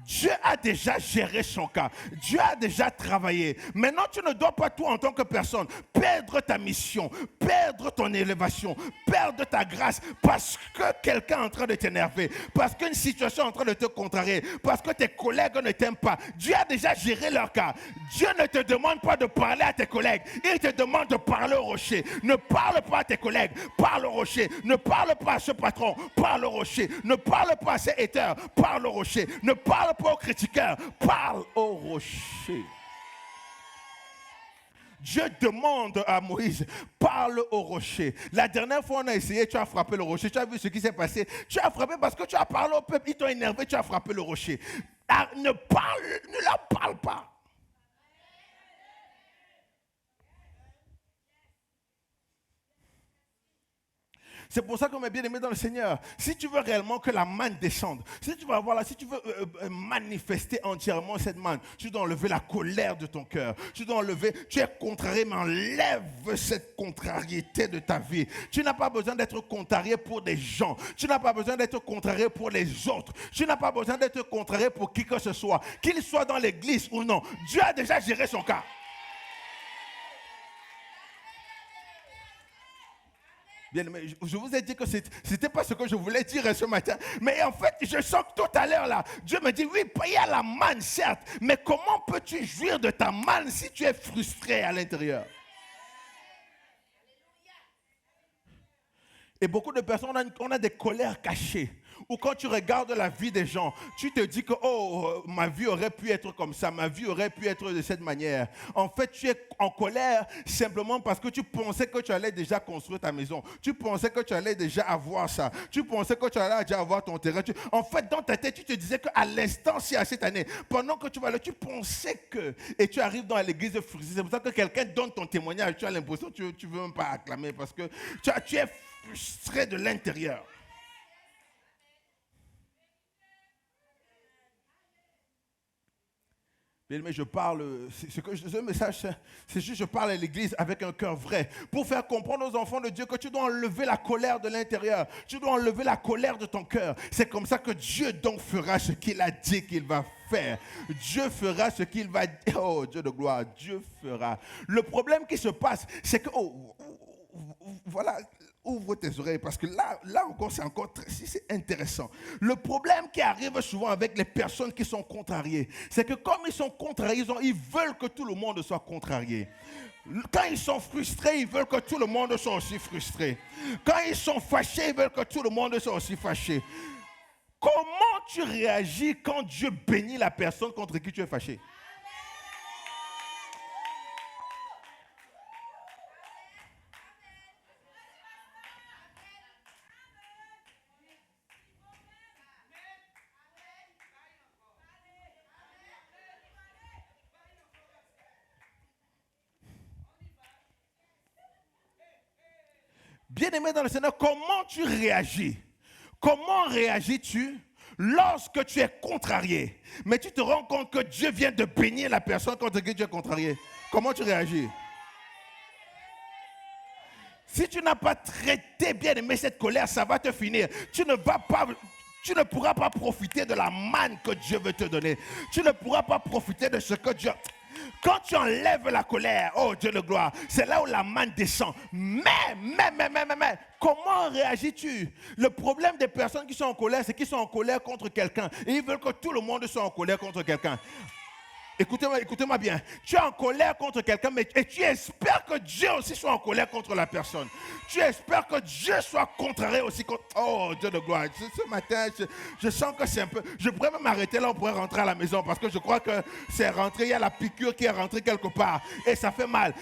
Dieu a déjà géré son cas. Dieu a déjà travaillé. Maintenant, tu ne dois pas, toi, en tant que personne, perdre ta mission, perdre ton élévation, perdre ta grâce parce que quelqu'un est en train de t'énerver, parce qu'une situation est en train de te contrarier, parce que tes collègues ne t'aiment pas. Dieu a déjà géré leur cas. Dieu ne te demande pas de parler à tes collègues, il te demande de parler au rocher. Ne parle pas à tes collègues, parle au rocher. Ne parle pas à ce patron, parle au rocher. Ne parle pas à ces haters, parle au rocher. Ne parle pas aux critiqueurs, parle au rocher. Dieu demande à Moïse, parle au rocher. La dernière fois on a essayé, tu as frappé le rocher. Tu as vu ce qui s'est passé. Tu as frappé parce que tu as parlé au peuple, ils t'ont énervé, tu as frappé le rocher. Ne leur parle pas. C'est pour ça qu'on est bien aimé dans le Seigneur. Si tu veux réellement que la manne descende, si tu veux manifester entièrement cette manne, tu dois enlever la colère de ton cœur. Tu dois enlever, tu es contrarié, mais enlève cette contrariété de ta vie. Tu n'as pas besoin d'être contrarié pour des gens. Tu n'as pas besoin d'être contrarié pour les autres. Tu n'as pas besoin d'être contrarié pour qui que ce soit. Qu'il soit dans l'église ou non. Dieu a déjà géré son cas. Bien, mais je vous ai dit que ce n'était pas ce que je voulais dire ce matin. Mais en fait, je sens que tout à l'heure, là, Dieu me dit, oui, il y a la manne, certes. Mais comment peux-tu jouir de ta manne si tu es frustré à l'intérieur? Et beaucoup de personnes, on a des colères cachées. Ou quand tu regardes la vie des gens, tu te dis que ma vie aurait pu être comme ça, ma vie aurait pu être de cette manière. En fait, tu es en colère simplement parce que tu pensais que tu allais déjà construire ta maison. Tu pensais que tu allais déjà avoir ça. Tu pensais que tu allais déjà avoir ton terrain. En fait, dans ta tête, tu te disais qu'à l'instant, si à cette année, pendant que tu vas là, tu pensais que... Et tu arrives dans l'église frustrée. C'est pour ça que quelqu'un donne ton témoignage. Tu as l'impression que tu ne veux même pas acclamer parce que tu es frustré de l'intérieur. Bien, mais je parle, ce message, c'est juste je parle à l'église avec un cœur vrai pour faire comprendre aux enfants de Dieu que tu dois enlever la colère de l'intérieur, tu dois enlever la colère de ton cœur. C'est comme ça que Dieu donc fera ce qu'il a dit qu'il va faire. Dieu fera ce qu'il va dire. Oh Dieu de gloire, Dieu fera. Le problème qui se passe, c'est que, voilà, ouvre tes oreilles parce que là encore, c'est intéressant. Le problème qui arrive souvent avec les personnes qui sont contrariées, c'est que comme ils sont contrariés, ils veulent que tout le monde soit contrarié. Quand ils sont frustrés, ils veulent que tout le monde soit aussi frustré. Quand ils sont fâchés, ils veulent que tout le monde soit aussi fâché. Comment tu réagis quand Dieu bénit la personne contre qui tu es fâché? Bien-aimé dans le Seigneur, comment tu réagis? Comment réagis-tu lorsque tu es contrarié? Mais tu te rends compte que Dieu vient de bénir la personne contre qui tu es contrarié. Comment tu réagis? Si tu n'as pas traité bien-aimé cette colère, ça va te finir. Tu ne pourras pas profiter de la manne que Dieu veut te donner. Tu ne pourras pas profiter de ce que Dieu... Quand tu enlèves la colère, oh Dieu de gloire, c'est là où la manne descend. Mais, comment réagis-tu? Le problème des personnes qui sont en colère, c'est qu'ils sont en colère contre quelqu'un. Et ils veulent que tout le monde soit en colère contre quelqu'un. Écoutez-moi bien. Tu es en colère contre quelqu'un, et tu espères que Dieu aussi soit en colère contre la personne. Tu espères que Dieu soit contrarié aussi contre... Oh, Dieu de gloire. Ce matin, je sens que c'est un peu... Je pourrais même m'arrêter là, on pourrait rentrer à la maison, parce que je crois que c'est rentré, il y a la piqûre qui est rentrée quelque part, et ça fait mal.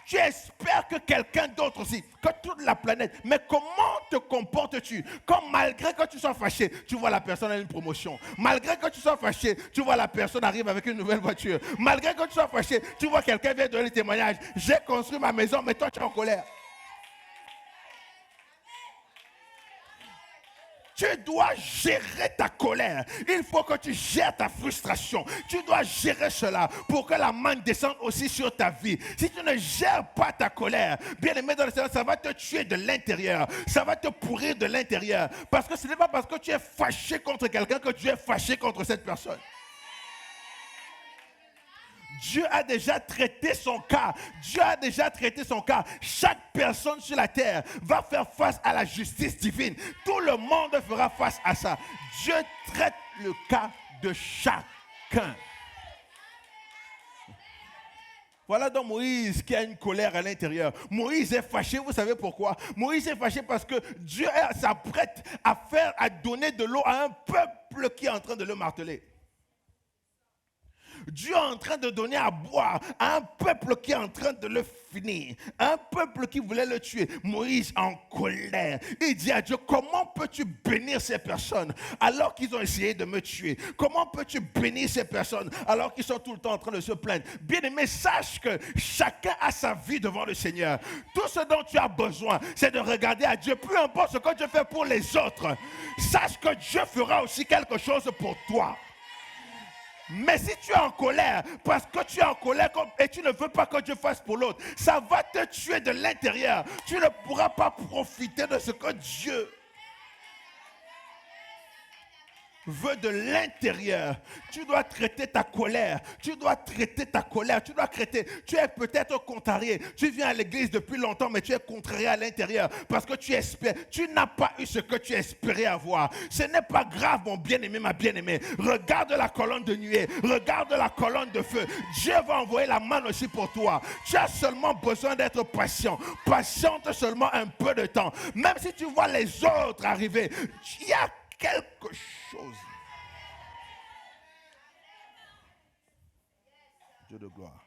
Tu espères que quelqu'un d'autre aussi, que toute la planète. Mais comment te comportes-tu quand malgré que tu sois fâché, tu vois la personne a une promotion. Malgré que tu sois fâché, tu vois la personne arrive avec une nouvelle voiture. Malgré que tu sois fâché, tu vois quelqu'un vient donner le témoignage. J'ai construit ma maison, mais toi tu es en colère. Tu dois gérer ta colère. Il faut que tu gères ta frustration. Tu dois gérer cela pour que la manne descende aussi sur ta vie. Si tu ne gères pas ta colère, bien aimé dans le Seigneur, ça va te tuer de l'intérieur. Ça va te pourrir de l'intérieur. Parce que ce n'est pas parce que tu es fâché contre quelqu'un que tu es fâché contre cette personne. Dieu a déjà traité son cas. Dieu a déjà traité son cas. Chaque personne sur la terre va faire face à la justice divine. Tout le monde fera face à ça. Dieu traite le cas de chacun. Voilà donc Moïse qui a une colère à l'intérieur. Moïse est fâché, vous savez pourquoi? Moïse est fâché parce que Dieu s'apprête à donner de l'eau à un peuple qui est en train de le marteler. Dieu est en train de donner à boire à un peuple qui est en train de le finir. Un peuple qui voulait le tuer. Moïse en colère. Il dit à Dieu, comment peux-tu bénir ces personnes alors qu'ils ont essayé de me tuer? Comment peux-tu bénir ces personnes alors qu'ils sont tout le temps en train de se plaindre? Bien-aimé, sache que chacun a sa vie devant le Seigneur. Tout ce dont tu as besoin, c'est de regarder à Dieu. Peu importe ce que Dieu fait pour les autres, sache que Dieu fera aussi quelque chose pour toi. Mais si tu es en colère, parce que tu es en colère et tu ne veux pas que Dieu fasse pour l'autre, ça va te tuer de l'intérieur. Tu ne pourras pas profiter de ce que Dieu veut de l'intérieur. Tu dois traiter ta colère. Tu dois traiter ta colère. Tu dois traiter. Tu es peut-être contrarié. Tu viens à l'église depuis longtemps, mais tu es contrarié à l'intérieur parce que tu espères. Tu n'as pas eu ce que tu espérais avoir. Ce n'est pas grave, mon bien-aimé, ma bien-aimée. Regarde la colonne de nuée. Regarde la colonne de feu. Dieu va envoyer la manne aussi pour toi. Tu as seulement besoin d'être patient. Patiente seulement un peu de temps. Même si tu vois les autres arriver, il y a quelque chose. Dieu de gloire.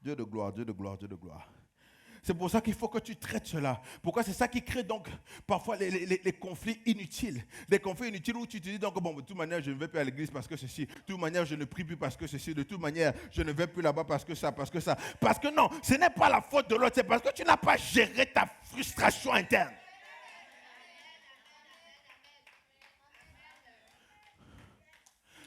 Dieu de gloire, Dieu de gloire, Dieu de gloire. C'est pour ça qu'il faut que tu traites cela. Pourquoi? C'est ça qui crée donc parfois les conflits inutiles. Des conflits inutiles où tu te dis donc, bon, de toute manière, je ne vais plus à l'église parce que ceci. De toute manière, je ne prie plus parce que ceci. De toute manière, je ne vais plus là-bas parce que ça, parce que ça. Parce que non, ce n'est pas la faute de l'autre, c'est parce que tu n'as pas géré ta frustration interne.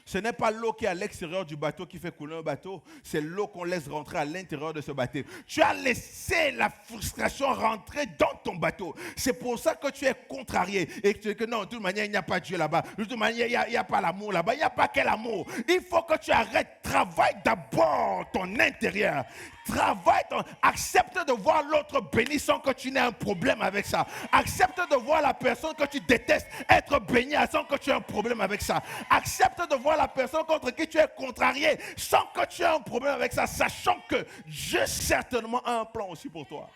Ce n'est pas l'eau qui est à l'extérieur du bateau qui fait couler un bateau, c'est l'eau qu'on laisse rentrer à l'intérieur de ce bateau. Tu as laissé la frustration rentrer dans ton bateau. C'est pour ça que tu es contrarié et que tu dis que non, de toute manière, il n'y a pas Dieu là-bas. De toute manière, il n'y a pas l'amour là-bas. Il n'y a pas quel amour. Il faut que tu arrêtes. Travaille d'abord ton intérieur. Travaille, accepte de voir l'autre béni sans que tu n'aies un problème avec ça. Accepte de voir la personne que tu détestes être bénie sans que tu aies un problème avec ça. Accepte de voir la personne contre qui tu es contrarié sans que tu aies un problème avec ça, sachant que Dieu certainement a un plan aussi pour toi.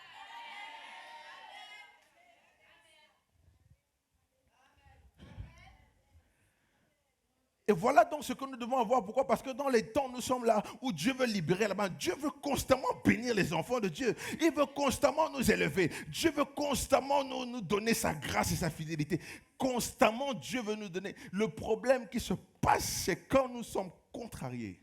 Et voilà donc ce que nous devons avoir. Pourquoi? Parce que dans les temps, nous sommes là où Dieu veut libérer là-bas. Dieu veut constamment bénir les enfants de Dieu. Il veut constamment nous élever. Dieu veut constamment nous donner sa grâce et sa fidélité. Constamment, Dieu veut nous donner. Le problème qui se passe, c'est quand nous sommes contrariés.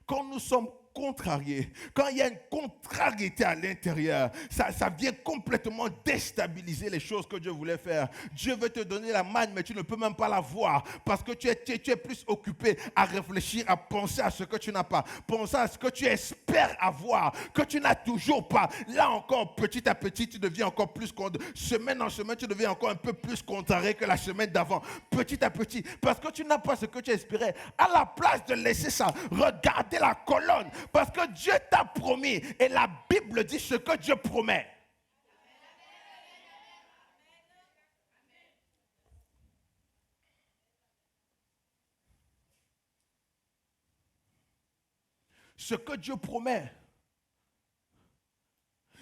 Quand nous sommes contrariés, quand il y a une contrariété à l'intérieur, ça vient complètement déstabiliser les choses que Dieu voulait faire. Dieu veut te donner la manne, mais tu ne peux même pas la voir parce que tu es plus occupé à réfléchir, à penser à ce que tu n'as pas, penser à ce que tu espères avoir, que tu n'as toujours pas. Là encore, petit à petit, tu deviens encore plus, semaine en semaine, tu deviens encore un peu plus contrarié que la semaine d'avant, petit à petit, parce que tu n'as pas ce que tu espérais. À la place de laisser ça, regardez la colonne. Parce que Dieu t'a promis. Et la Bible dit ce que Dieu promet. Ce que Dieu promet.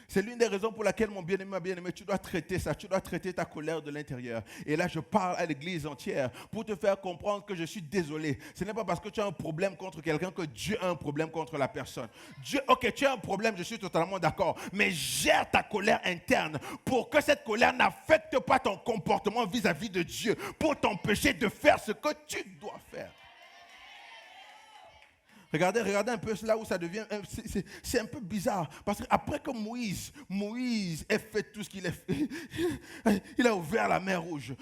C'est l'une des raisons pour laquelle, mon bien-aimé, ma bien-aimée, tu dois traiter ça, tu dois traiter ta colère de l'intérieur. Et là, je parle à l'église entière pour te faire comprendre que je suis désolé. Ce n'est pas parce que tu as un problème contre quelqu'un que Dieu a un problème contre la personne. Dieu, ok, tu as un problème, je suis totalement d'accord, mais gère ta colère interne pour que cette colère n'affecte pas ton comportement vis-à-vis de Dieu, pour t'empêcher de faire ce que tu dois faire. Regardez un peu là où ça devient, c'est un peu bizarre. Parce qu'après que Moïse ait fait tout ce qu'il a fait, il a ouvert la mer Rouge.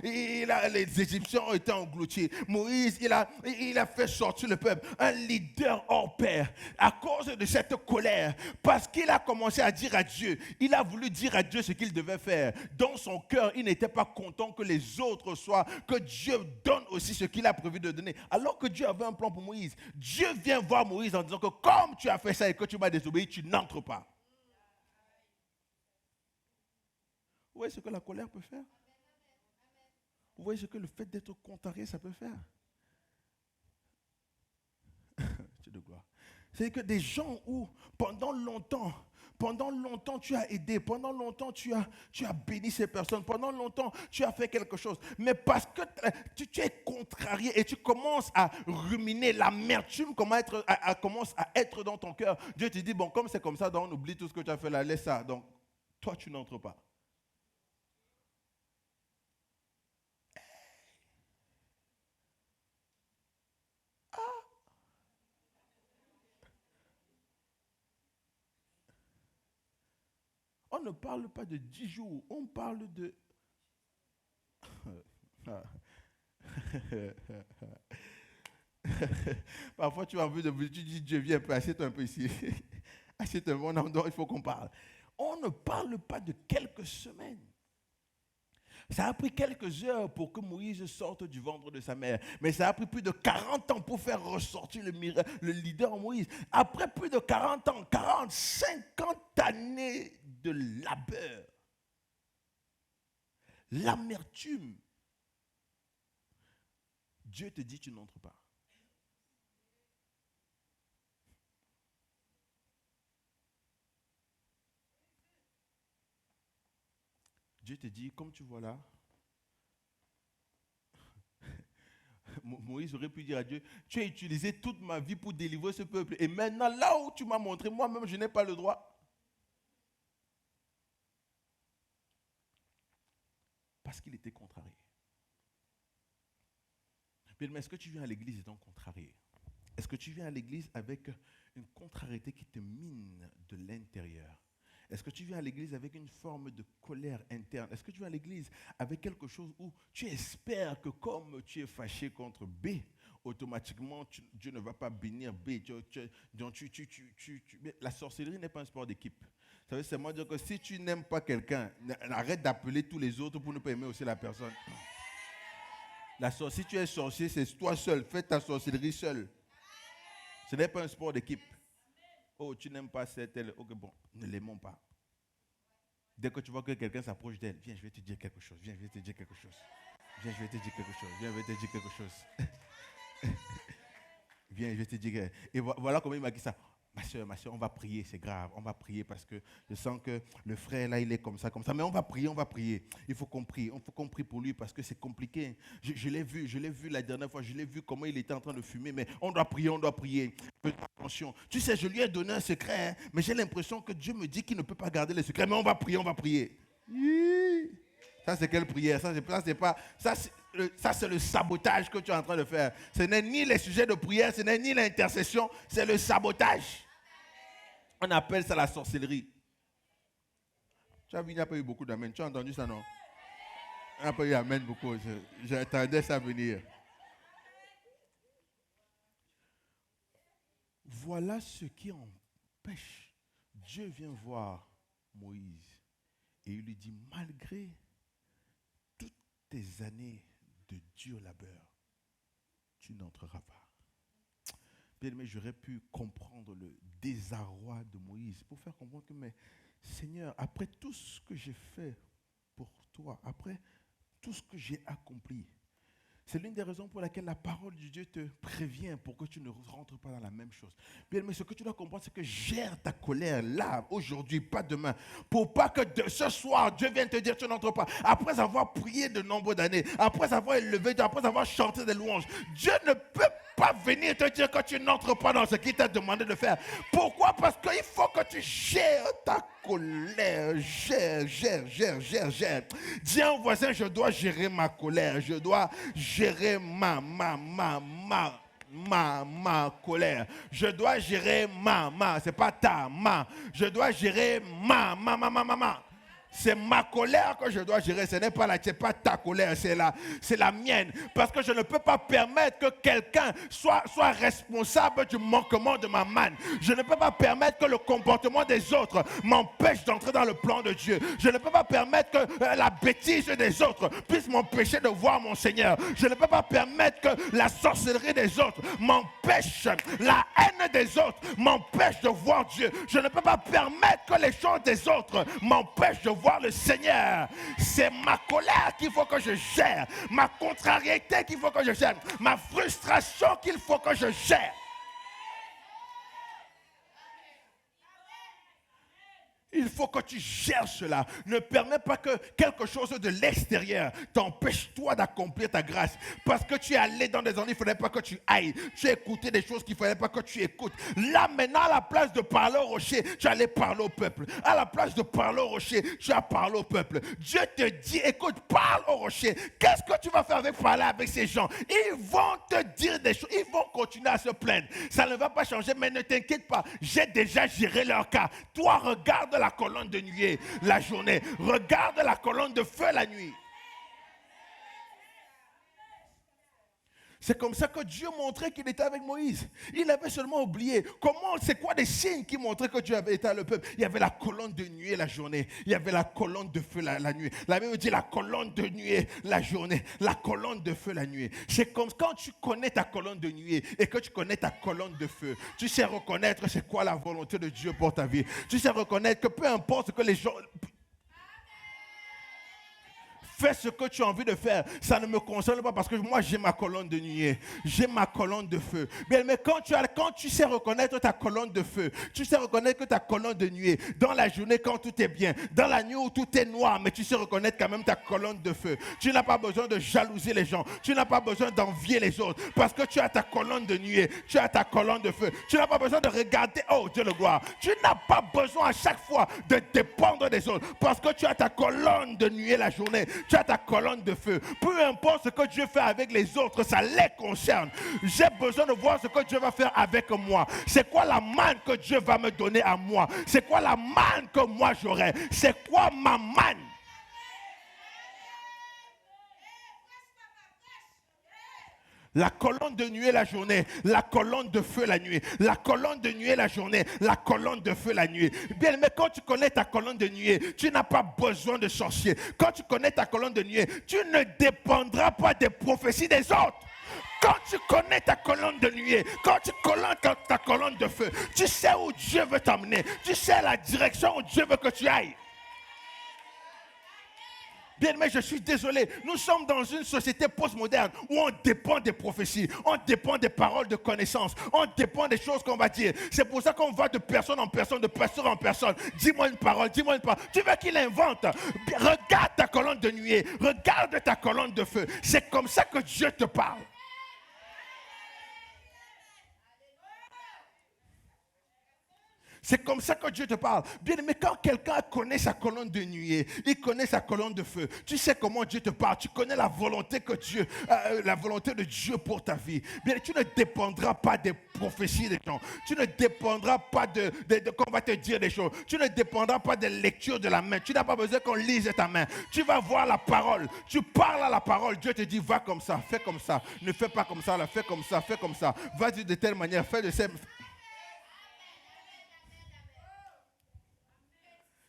Les Égyptiens ont été engloutis. Moïse, il a fait sortir le peuple. Un leader hors pair. À cause de cette colère, parce qu'il a commencé à dire à Dieu, il a voulu dire à Dieu ce qu'il devait faire. Dans son cœur, il n'était pas content que les autres soient, que Dieu donne aussi ce qu'il a prévu de donner. Alors que Dieu avait un plan pour Moïse. Dieu vient voir Moïse en disant que comme tu as fait ça et que tu m'as désobéi, tu n'entres pas. Vous voyez ce que la colère peut faire? Vous voyez ce que le fait d'être contrarié, ça peut faire? Dieu de gloire. C'est que des gens où pendant longtemps tu as aidé, pendant longtemps tu as béni ces personnes, pendant longtemps tu as fait quelque chose, mais parce que tu es contrarié et tu commences à ruminer, l'amertume commence à être dans ton cœur. Dieu te dit, bon, comme c'est comme ça, donc on oublie tout ce que tu as fait là, laisse ça. Donc, toi, tu n'entres pas. On ne parle pas de 10 jours, on parle de... Parfois, tu as envie de... Tu dis, Dieu, viens un peu, assieds-toi un peu ici. Assieds-toi, il faut qu'on parle. On ne parle pas de quelques semaines. Ça a pris quelques heures pour que Moïse sorte du ventre de sa mère. Mais ça a pris plus de 40 ans pour faire ressortir le leader Moïse. Après plus de 40 ans, 40, 50 années de labeur, l'amertume, Dieu te dit tu n'entres pas. Dieu te dit, comme tu vois là, Moïse aurait pu dire à Dieu, tu as utilisé toute ma vie pour délivrer ce peuple. Et maintenant, là où tu m'as montré, moi-même, je n'ai pas le droit. Parce qu'il était contrarié. Mais est-ce que tu viens à l'église étant contrarié? Est-ce que tu viens à l'église avec une contrariété qui te mine de l'intérieur? Est-ce que tu viens à l'église avec une forme de colère interne? Est-ce que tu viens à l'église avec quelque chose où tu espères que comme tu es fâché contre B, automatiquement Dieu ne va pas bénir B? La sorcellerie n'est pas un sport d'équipe. Ça veut seulement dire que si tu n'aimes pas quelqu'un, arrête d'appeler tous les autres pour ne pas aimer aussi la personne. Si tu es sorcier, c'est toi seul. Fais ta sorcellerie seul. Ce n'est pas un sport d'équipe. Oh, tu n'aimes pas cette elle. Ok, bon, ne l'aimons pas. Dès que tu vois que quelqu'un s'approche d'elle, viens, je vais te dire quelque chose. Viens, je vais te dire quelque chose. Viens, je vais te dire quelque chose. Viens, je vais te dire quelque chose. Viens, je vais te dire. Et voilà comment il m'a dit ça. Ma soeur, on va prier, c'est grave. On va prier parce que je sens que le frère là, il est comme ça. Mais on va prier, on va prier. Il faut qu'on prie. Il faut qu'on prie pour lui parce que c'est compliqué. Je l'ai vu la dernière fois. Je l'ai vu comment il était en train de fumer. Mais on doit prier, on doit prier. Attention. Tu sais, je lui ai donné un secret, hein, mais j'ai l'impression que Dieu me dit qu'il ne peut pas garder le secret. Mais on va prier, on va prier. Ça, c'est quelle prière? Ça, c'est le sabotage que tu es en train de faire. Ce n'est ni les sujets de prière, ce n'est ni l'intercession, c'est le sabotage. On appelle ça la sorcellerie. Tu as vu, il n'y a pas eu beaucoup d'amen. Tu as entendu ça, non? Il n'y a pas eu amen beaucoup. J'attendais ça venir. Voilà ce qui empêche. Dieu vient voir Moïse et il lui dit, malgré toutes tes années de dur labeur, tu n'entreras pas. Bien aimé, j'aurais pu comprendre le désarroi de Moïse pour faire comprendre que, mais Seigneur, après tout ce que j'ai fait pour toi, après tout ce que j'ai accompli, c'est l'une des raisons pour laquelle la parole de Dieu te prévient pour que tu ne rentres pas dans la même chose. Bien, mais ce que tu dois comprendre, c'est que gère ta colère là, aujourd'hui, pas demain. Pour pas que ce soir, Dieu vienne te dire tu n'entres pas. Après avoir prié de nombreuses années, après avoir élevé, après avoir chanté des louanges, Dieu ne peut pas venir te dire que tu n'entres pas dans ce qu'il t'a demandé de faire. Pourquoi? Parce qu'il faut que tu gères ta colère. Gère. Dis à un voisin, je dois gérer ma colère. Je dois gérer ma colère. Je dois gérer c'est pas ta, je dois gérer ma. C'est ma colère que je dois gérer. Ce n'est pas la tienne, pas ta colère, c'est la mienne. Parce que je ne peux pas permettre que quelqu'un soit responsable du manquement de ma manne. Je ne peux pas permettre que le comportement des autres m'empêche d'entrer dans le plan de Dieu. Je ne peux pas permettre que la bêtise des autres puisse m'empêcher de voir mon Seigneur. Je ne peux pas permettre que la sorcellerie des autres m'empêche, la haine des autres m'empêche de voir Dieu. Je ne peux pas permettre que les choses des autres m'empêchent de voir le Seigneur. C'est ma colère qu'il faut que je gère, ma contrariété qu'il faut que je gère, ma frustration qu'il faut que je gère. Il faut que tu gères cela. Ne permets pas que quelque chose de l'extérieur t'empêche toi d'accomplir ta grâce. Parce que tu es allé dans des endroits, il ne fallait pas que tu ailles. Tu as écouté des choses qu'il ne fallait pas que tu écoutes. Là maintenant, à la place de parler au rocher, tu allais parler au peuple. À la place de parler au rocher, tu as parlé au peuple. Dieu te dit, écoute, parle au rocher. Qu'est-ce que tu vas faire avec parler avec ces gens? Ils vont te dire des choses. Ils vont continuer à se plaindre. Ça ne va pas changer, mais ne t'inquiète pas. J'ai déjà géré leur cas. Toi, regarde la colonne de nuée la journée. Regarde la colonne de feu la nuit. C'est comme ça que Dieu montrait qu'il était avec Moïse. Il avait seulement oublié. C'est quoi des signes qui montraient que Dieu avait été avec le peuple? Il y avait la colonne de nuée la journée. Il y avait la colonne de feu la nuit. La Bible dit la colonne de nuée la journée. La colonne de feu la nuit. C'est comme quand tu connais ta colonne de nuée et que tu connais ta colonne de feu. Tu sais reconnaître c'est quoi la volonté de Dieu pour ta vie. Tu sais reconnaître que peu importe ce que les gens... Fais ce que tu as envie de faire. Ça ne me concerne pas parce que moi j'ai ma colonne de nuée. J'ai ma colonne de feu. Bien, mais quand tu sais reconnaître ta colonne de feu, tu sais reconnaître que ta colonne de nuée, dans la journée quand tout est bien, dans la nuit où tout est noir, mais tu sais reconnaître quand même ta colonne de feu. Tu n'as pas besoin de jalouser les gens. Tu n'as pas besoin d'envier les autres parce que tu as ta colonne de nuée. Tu as ta colonne de feu. Tu n'as pas besoin de regarder, oh Dieu le gloire. Tu n'as pas besoin à chaque fois de dépendre des autres parce que tu as ta colonne de nuée la journée. Tu as ta colonne de feu. Peu importe ce que Dieu fait avec les autres, ça les concerne. J'ai besoin de voir ce que Dieu va faire avec moi. C'est quoi la manne que Dieu va me donner à moi? C'est quoi la manne que moi j'aurai? C'est quoi ma manne? La colonne de nuée la journée, la colonne de feu la nuit. La colonne de nuée la journée, la colonne de feu la nuit. Bien, mais quand tu connais ta colonne de nuée, tu n'as pas besoin de sorcier. Quand tu connais ta colonne de nuée, tu ne dépendras pas des prophéties des autres. Quand tu connais ta colonne de nuée, quand tu connais ta colonne de feu, tu sais où Dieu veut t'emmener. Tu sais la direction où Dieu veut que tu ailles. Bien, mais je suis désolé, nous sommes dans une société postmoderne où on dépend des prophéties, on dépend des paroles de connaissance, on dépend des choses qu'on va dire. C'est pour ça qu'on va de personne en personne, de pasteur en personne. Dis-moi une parole, dis-moi une parole. Tu veux qu'il invente? Regarde ta colonne de nuée, regarde ta colonne de feu. C'est comme ça que Dieu te parle. C'est comme ça que Dieu te parle. Bien, mais quand quelqu'un connaît sa colonne de nuée, il connaît sa colonne de feu, tu sais comment Dieu te parle, tu connais la volonté de Dieu pour ta vie. Bien, tu ne dépendras pas des prophéties des gens. Tu ne dépendras pas de qu'on va te dire des choses. Tu ne dépendras pas des lectures de la main. Tu n'as pas besoin qu'on lise ta main. Tu vas voir la parole. Tu parles à la parole. Dieu te dit, va comme ça, fais comme ça. Ne fais pas comme ça, fais comme ça, fais comme ça. Vas-y de telle manière, fais de cette...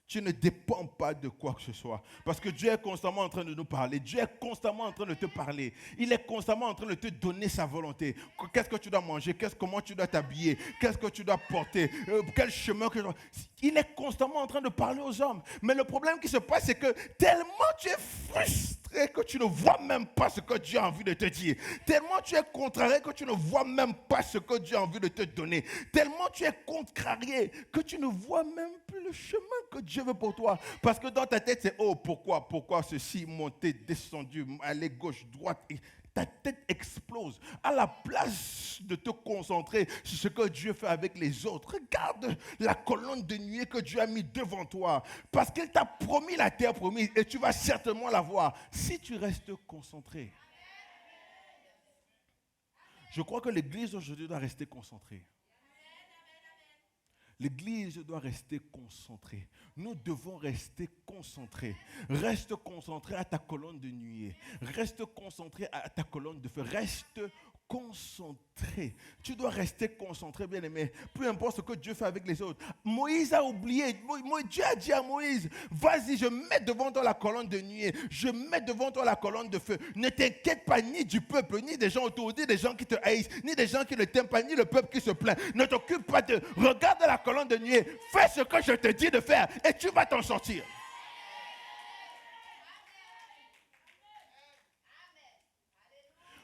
Tu ne dépends pas de quoi que ce soit. Parce que Dieu est constamment en train de nous parler. Dieu est constamment en train de te parler. Il est constamment en train de te donner sa volonté. Qu'est-ce que tu dois manger? Comment tu dois t'habiller? Qu'est-ce que tu dois porter? Quel chemin que tu dois... Il est constamment en train de parler aux hommes. Mais le problème qui se passe, c'est que tellement tu es frustré que tu ne vois même pas ce que Dieu a envie de te dire. Tellement tu es contrarié que tu ne vois même pas ce que Dieu a envie de te donner. Tellement tu es contrarié que tu ne vois même plus le chemin que Dieu veut pour toi. Parce que dans ta tête, c'est oh, pourquoi ceci, monter, descendu, aller gauche, droite. Et ta tête explose. À la place de te concentrer sur ce que Dieu fait avec les autres, regarde la colonne de nuée que Dieu a mis devant toi. Parce qu'il t'a promis la terre promise et tu vas certainement la voir si tu restes concentré. Je crois que l'église aujourd'hui doit rester concentrée. L'Église doit rester concentrée. Nous devons rester concentrés. Reste concentré à ta colonne de nuée. Reste concentré à ta colonne de feu. Reste concentré. Tu dois rester concentré, bien-aimé. Peu importe ce que Dieu fait avec les autres. Moïse a oublié. Dieu a dit à Moïse, vas-y, je mets devant toi la colonne de nuée. Je mets devant toi la colonne de feu. Ne t'inquiète pas ni du peuple, ni des gens autour, ni des gens qui te haïssent, ni des gens qui ne t'aiment pas, ni le peuple qui se plaint. Ne t'occupe pas de... Regarde la colonne de nuée. Fais ce que je te dis de faire et tu vas t'en sortir.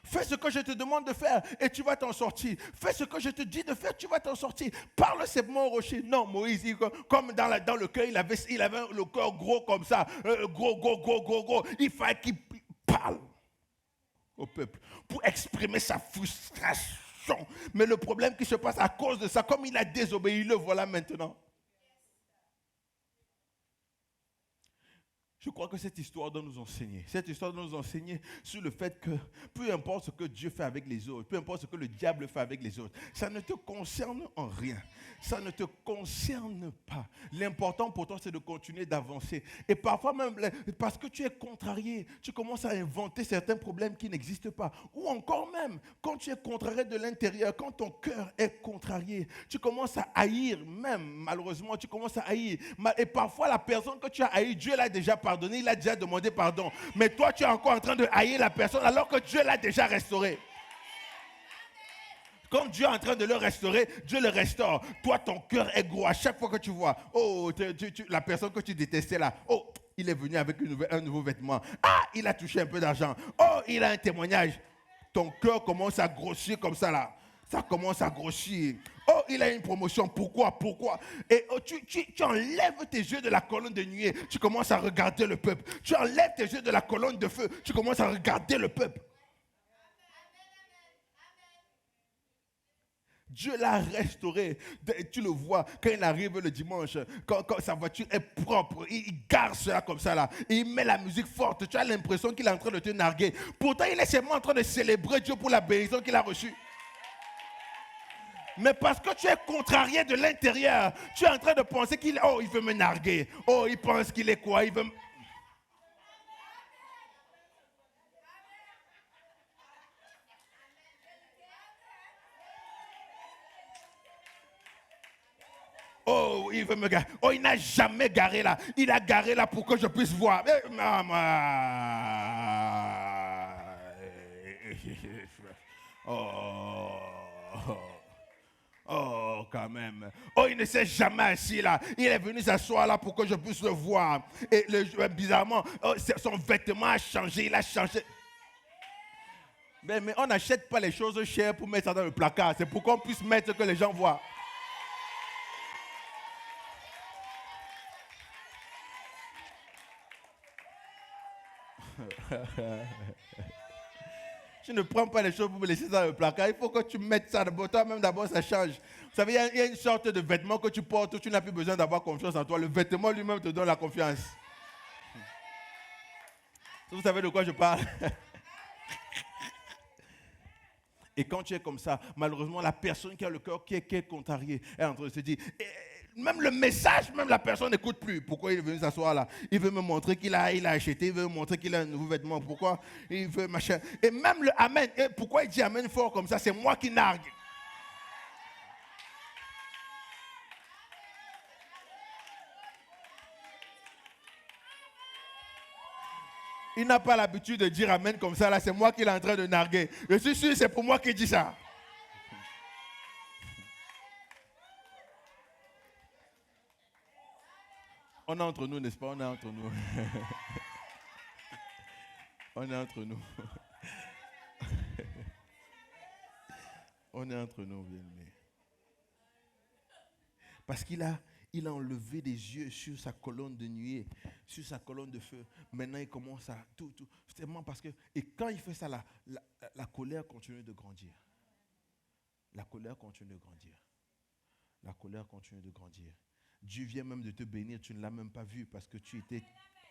Fais ce que je te demande de faire et tu vas t'en sortir. Fais ce que je te dis de faire, tu vas t'en sortir. Parle simplement au rocher. Non, Moïse, comme dans le cœur, il avait le cœur gros comme ça. Gros. Il fallait qu'il parle au peuple pour exprimer sa frustration. Mais le problème qui se passe à cause de ça, comme il a désobéi, le voilà maintenant. Je crois que cette histoire doit nous enseigner. Cette histoire doit nous enseigner sur le fait que peu importe ce que Dieu fait avec les autres, peu importe ce que le diable fait avec les autres, ça ne te concerne en rien. Ça ne te concerne pas. L'important pour toi, c'est de continuer d'avancer. Et parfois même, parce que tu es contrarié, tu commences à inventer certains problèmes qui n'existent pas. Ou encore même, quand tu es contrarié de l'intérieur, quand ton cœur est contrarié, tu commences à haïr même, malheureusement, tu commences à haïr. Et parfois, la personne que tu as haï, Dieu l'a déjà pardonné, il a déjà demandé pardon. Mais toi, tu es encore en train de haïr la personne alors que Dieu l'a déjà restauré. Comme Dieu est en train de le restaurer, Dieu le restaure. Toi, ton cœur est gros. À chaque fois que tu vois, oh, la personne que tu détestais là, oh, il est venu avec un nouveau vêtement. Ah, il a touché un peu d'argent. Oh, il a un témoignage. Ton cœur commence à grossir comme ça là. Ça commence à grossir. Oh, il a une promotion. Pourquoi? Et oh, tu enlèves tes yeux de la colonne de nuée. Tu commences à regarder le peuple. Tu enlèves tes yeux de la colonne de feu. Tu commences à regarder le peuple. Dieu l'a restauré. Tu le vois quand il arrive le dimanche, quand sa voiture est propre, il gare cela comme ça là. Il met la musique forte. Tu as l'impression qu'il est en train de te narguer. Pourtant, il est seulement en train de célébrer Dieu pour la bénédiction qu'il a reçue. Mais parce que tu es contrarié de l'intérieur, tu es en train de penser il veut me narguer. Oh, il pense qu'il est quoi? Il veut... Oh, il veut me garer. Oh, il n'a jamais garé là. Il a garé là pour que je puisse voir. Oh, quand même. Oh, il ne s'est jamais assis là. Il est venu s'asseoir là pour que je puisse le voir. Et bizarrement, son vêtement a changé. Il a changé. Mais on n'achète pas les choses chères pour mettre ça dans le placard. C'est pour qu'on puisse mettre ce que les gens voient. Tu ne prends pas les choses pour me laisser dans le placard. Il faut que tu mettes ça d'abord. Toi-même, d'abord, ça change. Vous savez, il y a une sorte de vêtement que tu portes où tu n'as plus besoin d'avoir confiance en toi. Le vêtement lui-même te donne la confiance. Vous savez de quoi je parle? Et quand tu es comme ça, malheureusement, la personne qui a le cœur qui est contrariée est en train de se dire... Même le message, même la personne n'écoute plus. Pourquoi il est venu s'asseoir là? Il veut me montrer qu'il a acheté, il veut me montrer qu'il a un nouveau vêtement. Pourquoi? Il veut machin. Et même le amen. Et pourquoi il dit amen fort comme ça? C'est moi qui nargue. Il n'a pas l'habitude de dire amen comme ça là. C'est moi qui est en train de narguer. Je suis sûr que c'est pour moi qu'il dit ça. On est entre nous, n'est-ce pas? On est entre nous. On est entre nous. On est entre nous, bien-aimés. Parce qu'il a enlevé des yeux sur sa colonne de nuée, sur sa colonne de feu. Maintenant, il commence à tout. C'est tellement parce que... Et quand il fait ça, la colère continue de grandir. La colère continue de grandir. La colère continue de grandir. Dieu vient même de te bénir, tu ne l'as même pas vu parce que tu étais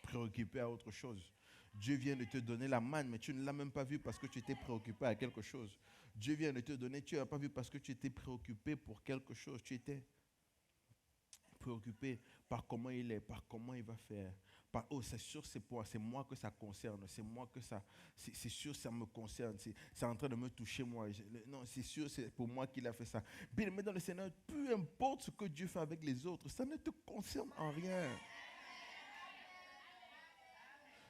préoccupé à autre chose. Dieu vient de te donner la manne, mais tu ne l'as même pas vu parce que tu étais préoccupé à quelque chose. Dieu vient de te donner, tu n'as pas vu parce que tu étais préoccupé pour quelque chose. Tu étais préoccupé par comment il est, par comment il va faire. Oh, c'est sûr, c'est moi que ça concerne, c'est moi que ça, c'est sûr, ça me concerne, c'est en train de me toucher moi. Non, c'est sûr, c'est pour moi qu'il a fait ça. Bien, mais dans le Seigneur, peu importe ce que Dieu fait avec les autres, ça ne te concerne en rien.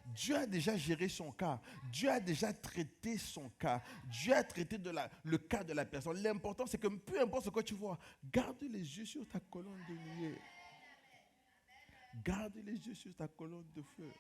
Dieu a déjà géré son cas. Dieu a déjà traité son cas. Dieu a traité le cas de la personne. L'important, c'est que peu importe ce que tu vois, garde les yeux sur ta colonne de nuée. Garde les yeux sur ta colonne de feu.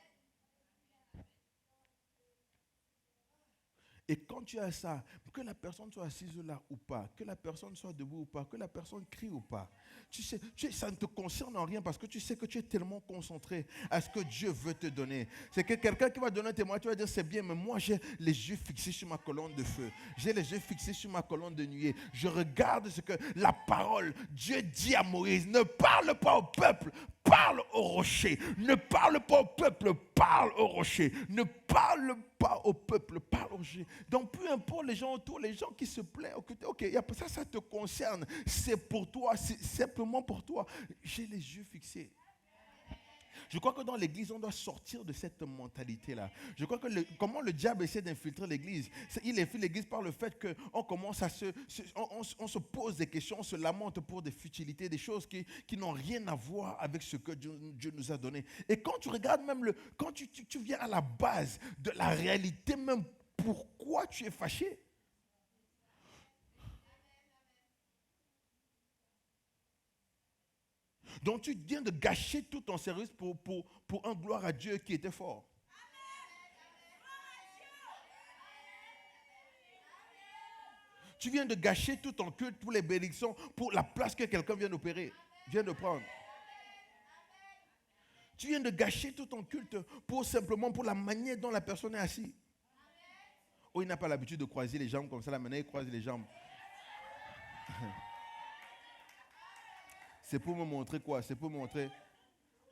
Et quand tu as ça, que la personne soit assise là ou pas, que la personne soit debout ou pas, que la personne crie ou pas, tu sais, ça ne te concerne en rien parce que tu sais que tu es tellement concentré à ce que Dieu veut te donner. C'est que quelqu'un qui va donner un témoignage, tu vas dire c'est bien, mais moi j'ai les yeux fixés sur ma colonne de feu. J'ai les yeux fixés sur ma colonne de nuée. Je regarde ce que la parole, Dieu dit à Moïse, ne parle pas au peuple, parle au rocher. Ne parle pas au peuple, parle au rocher. Ne parle pas au peuple, parle au rocher. Donc peu importe les gens autour, les gens qui se plaignent, ok, ça te concerne. C'est pour toi, c'est simplement pour toi. J'ai les yeux fixés. Je crois que dans l'église, on doit sortir de cette mentalité-là. Je crois que comment le diable essaie d'infiltrer l'église, il infiltre l'église par le fait qu'on commence à on se pose des questions, on se lamente pour des futilités, des choses qui n'ont rien à voir avec ce que Dieu nous a donné. Et quand tu regardes même, quand tu viens à la base de la réalité même, pourquoi tu es fâché? Donc tu viens de gâcher tout ton service pour un gloire à Dieu qui était fort. Tu viens de gâcher tout ton culte pour les bénédictions, pour la place que quelqu'un vient de prendre. Tu viens de gâcher tout ton culte simplement pour la manière dont la personne est assise. Oh, il n'a pas l'habitude de croiser les jambes comme ça, la manière il croise les jambes. C'est pour me montrer quoi? C'est pour montrer.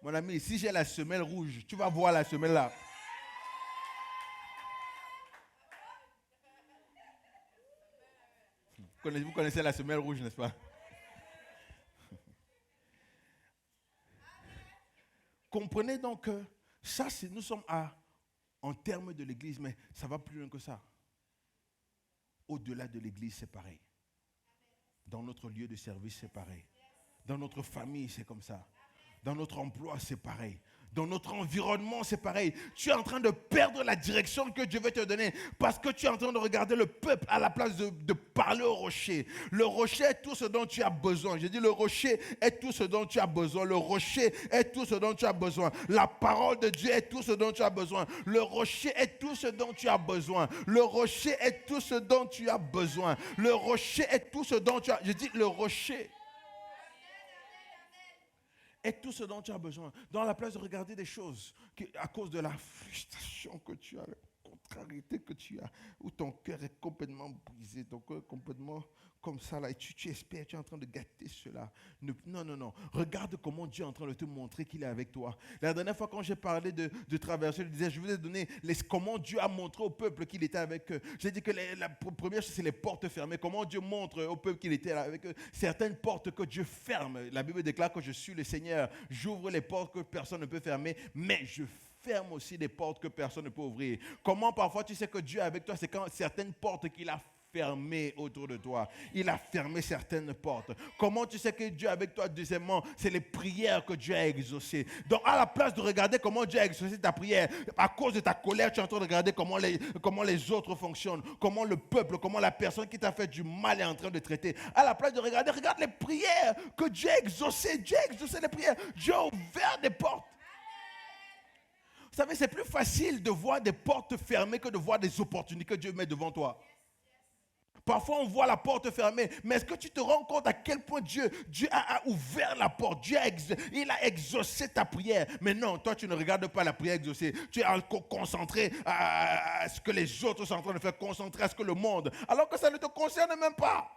Mon ami, si j'ai la semelle rouge, tu vas voir la semelle là. Vous connaissez la semelle rouge, n'est-ce pas? Comprenez donc que ça, nous sommes en termes de l'église, mais ça va plus loin que ça. Au-delà de l'église, c'est pareil. Dans notre lieu de service, c'est pareil. Dans notre famille, c'est comme ça. Dans notre emploi, c'est pareil. Dans notre environnement, c'est pareil. Tu es en train de perdre la direction que Dieu veut te donner parce que tu es en train de regarder le peuple à la place de parler au rocher. Le rocher est tout ce dont tu as besoin. Je dis le rocher est tout ce dont tu as besoin. Le rocher est tout ce dont tu as besoin. La parole de Dieu est tout ce dont tu as besoin. Le rocher est tout ce dont tu as besoin. Le rocher est tout ce dont tu as besoin. Le rocher est tout ce dont tu as... Je dis le rocher est tout ce dont tu as besoin. Dans la place de regarder des choses à cause de la frustration que tu as, la contrariété que tu as, où ton cœur est complètement brisé, ton cœur est complètement comme ça là, et tu espères, tu es en train de gâter cela. Non. Regarde comment Dieu est en train de te montrer qu'il est avec toi. La dernière fois quand j'ai parlé de traverser, je disais, je vous ai donné comment Dieu a montré au peuple qu'il était avec eux. J'ai dit que la première chose, c'est les portes fermées. Comment Dieu montre au peuple qu'il était avec eux. Certaines portes que Dieu ferme. La Bible déclare que je suis le Seigneur. J'ouvre les portes que personne ne peut fermer, mais je ferme aussi des portes que personne ne peut ouvrir. Comment parfois tu sais que Dieu est avec toi, c'est quand certaines portes qu'il a fermé autour de toi. Il a fermé certaines portes. Comment tu sais que Dieu est avec toi? Deuxièmement, c'est les prières que Dieu a exaucées. Donc à la place de regarder comment Dieu a exaucé ta prière, à cause de ta colère, tu es en train de regarder comment les autres fonctionnent, comment le peuple, comment la personne qui t'a fait du mal est en train de traiter. À la place de regarder, regarde les prières que Dieu a exaucées. Dieu a exaucé les prières. Dieu a ouvert des portes. Vous savez, c'est plus facile de voir des portes fermées que de voir des opportunités que Dieu met devant toi. Parfois, on voit la porte fermée. Mais est-ce que tu te rends compte à quel point Dieu a ouvert la porte? Il a exaucé ta prière. Mais non, toi, tu ne regardes pas la prière exaucée. Tu es concentré à ce que les autres sont en train de faire, concentré à ce que le monde... Alors que ça ne te concerne même pas.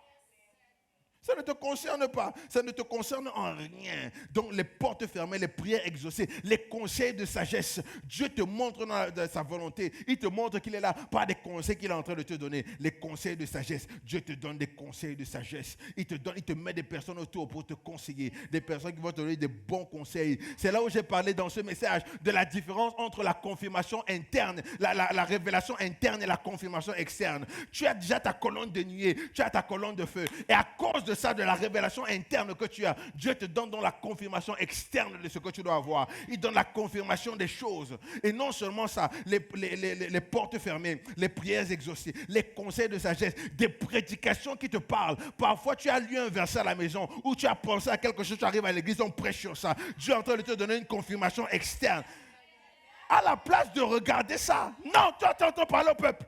Ça ne te concerne pas. Ça ne te concerne en rien. Donc, les portes fermées, les prières exaucées, les conseils de sagesse. Dieu te montre dans sa volonté. Il te montre qu'il est là par des conseils qu'il est en train de te donner. Les conseils de sagesse. Dieu te donne des conseils de sagesse. Il te met des personnes autour pour te conseiller. Des personnes qui vont te donner des bons conseils. C'est là où j'ai parlé dans ce message de la différence entre la confirmation interne, la révélation interne et la confirmation externe. Tu as déjà ta colonne de nuée. Tu as ta colonne de feu. Et à cause de ça, de la révélation interne que tu as, Dieu te donne la confirmation externe de ce que tu dois avoir. Il donne la confirmation des choses. Et non seulement ça, les portes fermées, les prières exaucées, les conseils de sagesse, des prédications qui te parlent. Parfois, tu as lu un verset à la maison ou tu as pensé à quelque chose, tu arrives à l'église, on prêche sur ça. Dieu est en train de te donner une confirmation externe. À la place de regarder ça, non, tu entends parler au peuple.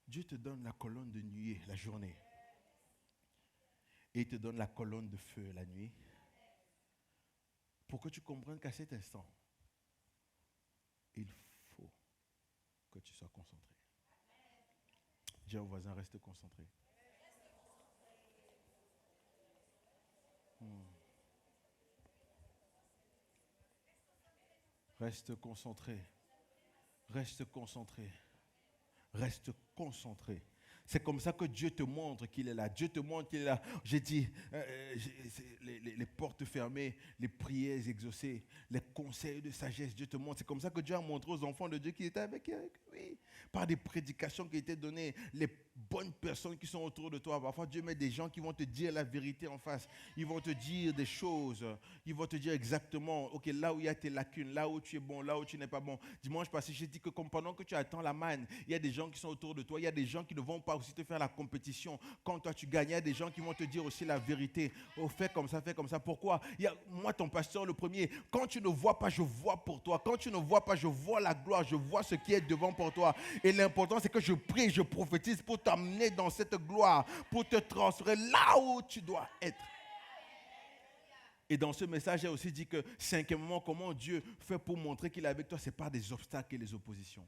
Dieu te donne la colonne de nuée la journée. Et il te donne la colonne de feu la nuit. Pour que tu comprennes qu'à cet instant, il faut que tu sois concentré. Dis au voisin, reste concentré. Reste concentré. Reste concentré. Reste concentré. C'est comme ça que Dieu te montre qu'il est là. Dieu te montre qu'il est là. J'ai dit, les portes fermées, les prières exaucées, les conseils de sagesse, Dieu te montre. C'est comme ça que Dieu a montré aux enfants de Dieu qui étaient avec lui. Par des prédications qui étaient données, les bonnes personnes qui sont autour de toi. Parfois, Dieu met des gens qui vont te dire la vérité en face. Ils vont te dire des choses. Ils vont te dire exactement, ok, là où il y a tes lacunes, là où tu es bon, là où tu n'es pas bon. Dimanche passé, j'ai dit que pendant que tu attends la manne, il y a des gens qui sont autour de toi. Il y a des gens qui ne vont pas aussi te faire la compétition. Quand toi, tu gagnes, il y a des gens qui vont te dire aussi la vérité. Oh, fais comme ça, fais comme ça. Pourquoi? Moi, ton pasteur, le premier, quand tu ne vois pas, je vois pour toi. Quand tu ne vois pas, je vois la gloire, je vois ce qui est devant pour toi. Et l'important, c'est que je prie, je prophétise pour t'amener dans cette gloire, pour te transférer là où tu dois être. Et dans ce message, j'ai aussi dit que, cinquièmement, comment Dieu fait pour montrer qu'il est avec toi, c'est par des obstacles et les oppositions.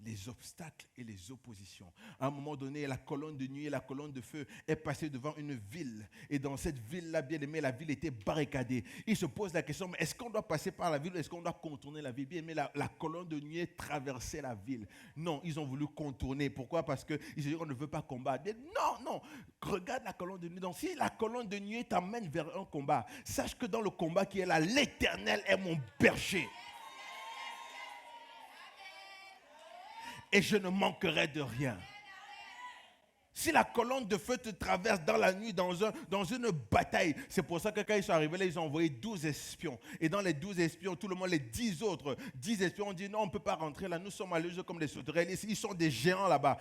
Les obstacles et les oppositions. À un moment donné, la colonne de nuit et la colonne de feu est passée devant une ville. Et dans cette ville-là, bien aimé, la ville était barricadée. Il se pose la question, mais est-ce qu'on doit passer par la ville ou est-ce qu'on doit contourner la ville? Bien aimé, la colonne de nuit traversait la ville. Non, ils ont voulu contourner. Pourquoi? Parce qu'ils se disent qu'on ne veut pas combattre. Mais non. Regarde la colonne de nuit. Donc, si la colonne de nuit t'amène vers un combat, sache que dans le combat qui est là, l'Éternel est mon berger. Et je ne manquerai de rien. Si la colonne de feu te traverse dans la nuit, dans une bataille, c'est pour ça que quand ils sont arrivés là, ils ont envoyé 12 espions. Et dans les 12 espions, tout le monde, les 10 autres, 10 espions ont dit non, on ne peut pas rentrer là, nous sommes malheureux comme des sauterelles. Ils sont des géants là-bas.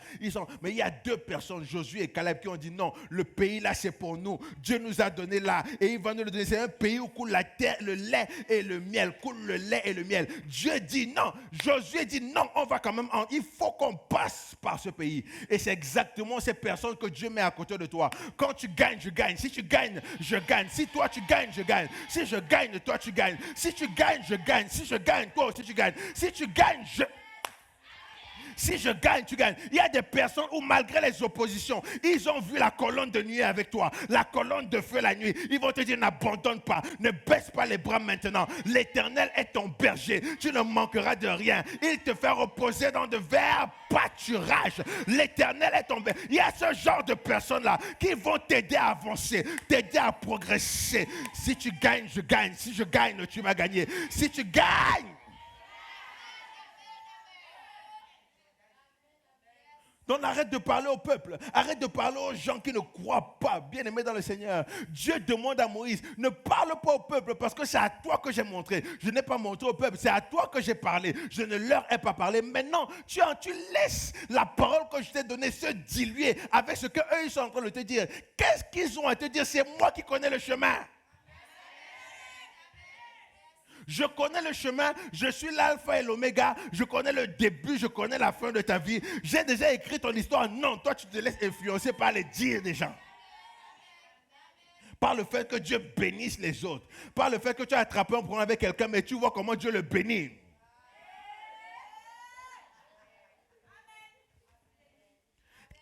Mais il y a 2 personnes, Josué et Caleb, qui ont dit non, le pays là c'est pour nous. Dieu nous a donné là et il va nous le donner. C'est un pays où coule la terre, le lait et le miel. Coule le lait et le miel. Dieu dit non. Josué dit non, on va quand même, il faut qu'on passe par ce pays. Et c'est exactement ces personnes que Dieu met à côté de toi. Quand tu gagnes, je gagne. Si tu gagnes, je gagne. Si toi tu gagnes, je gagne. Si je gagne, toi tu gagnes. Si tu gagnes, je gagne. Si je gagne, toi aussi tu gagnes. Si tu gagnes, Si je gagne, tu gagnes. Il y a des personnes où malgré les oppositions, ils ont vu la colonne de nuit avec toi, la colonne de feu la nuit. Ils vont te dire, n'abandonne pas, ne baisse pas les bras maintenant. L'Éternel est ton berger, tu ne manqueras de rien. Il te fait reposer dans de verts pâturages. L'Éternel est ton berger. Il y a ce genre de personnes-là qui vont t'aider à avancer, t'aider à progresser. Si tu gagnes, je gagne. Si je gagne, tu vas gagner. Si tu gagnes, donc arrête de parler au peuple, arrête de parler aux gens qui ne croient pas, bien aimés dans le Seigneur. Dieu demande à Moïse, ne parle pas au peuple parce que c'est à toi que j'ai montré. Je n'ai pas montré au peuple, c'est à toi que j'ai parlé. Je ne leur ai pas parlé. Maintenant, tu laisses la parole que je t'ai donnée se diluer avec ce qu'eux ils sont en train de te dire. Qu'est-ce qu'ils ont à te dire? C'est moi qui connais le chemin. Je connais le chemin, je suis l'alpha et l'oméga, je connais le début, je connais la fin de ta vie. J'ai déjà écrit ton histoire. Non, toi tu te laisses influencer par les dires des gens. Par le fait que Dieu bénisse les autres. Par le fait que tu as attrapé un problème avec quelqu'un, mais tu vois comment Dieu le bénit.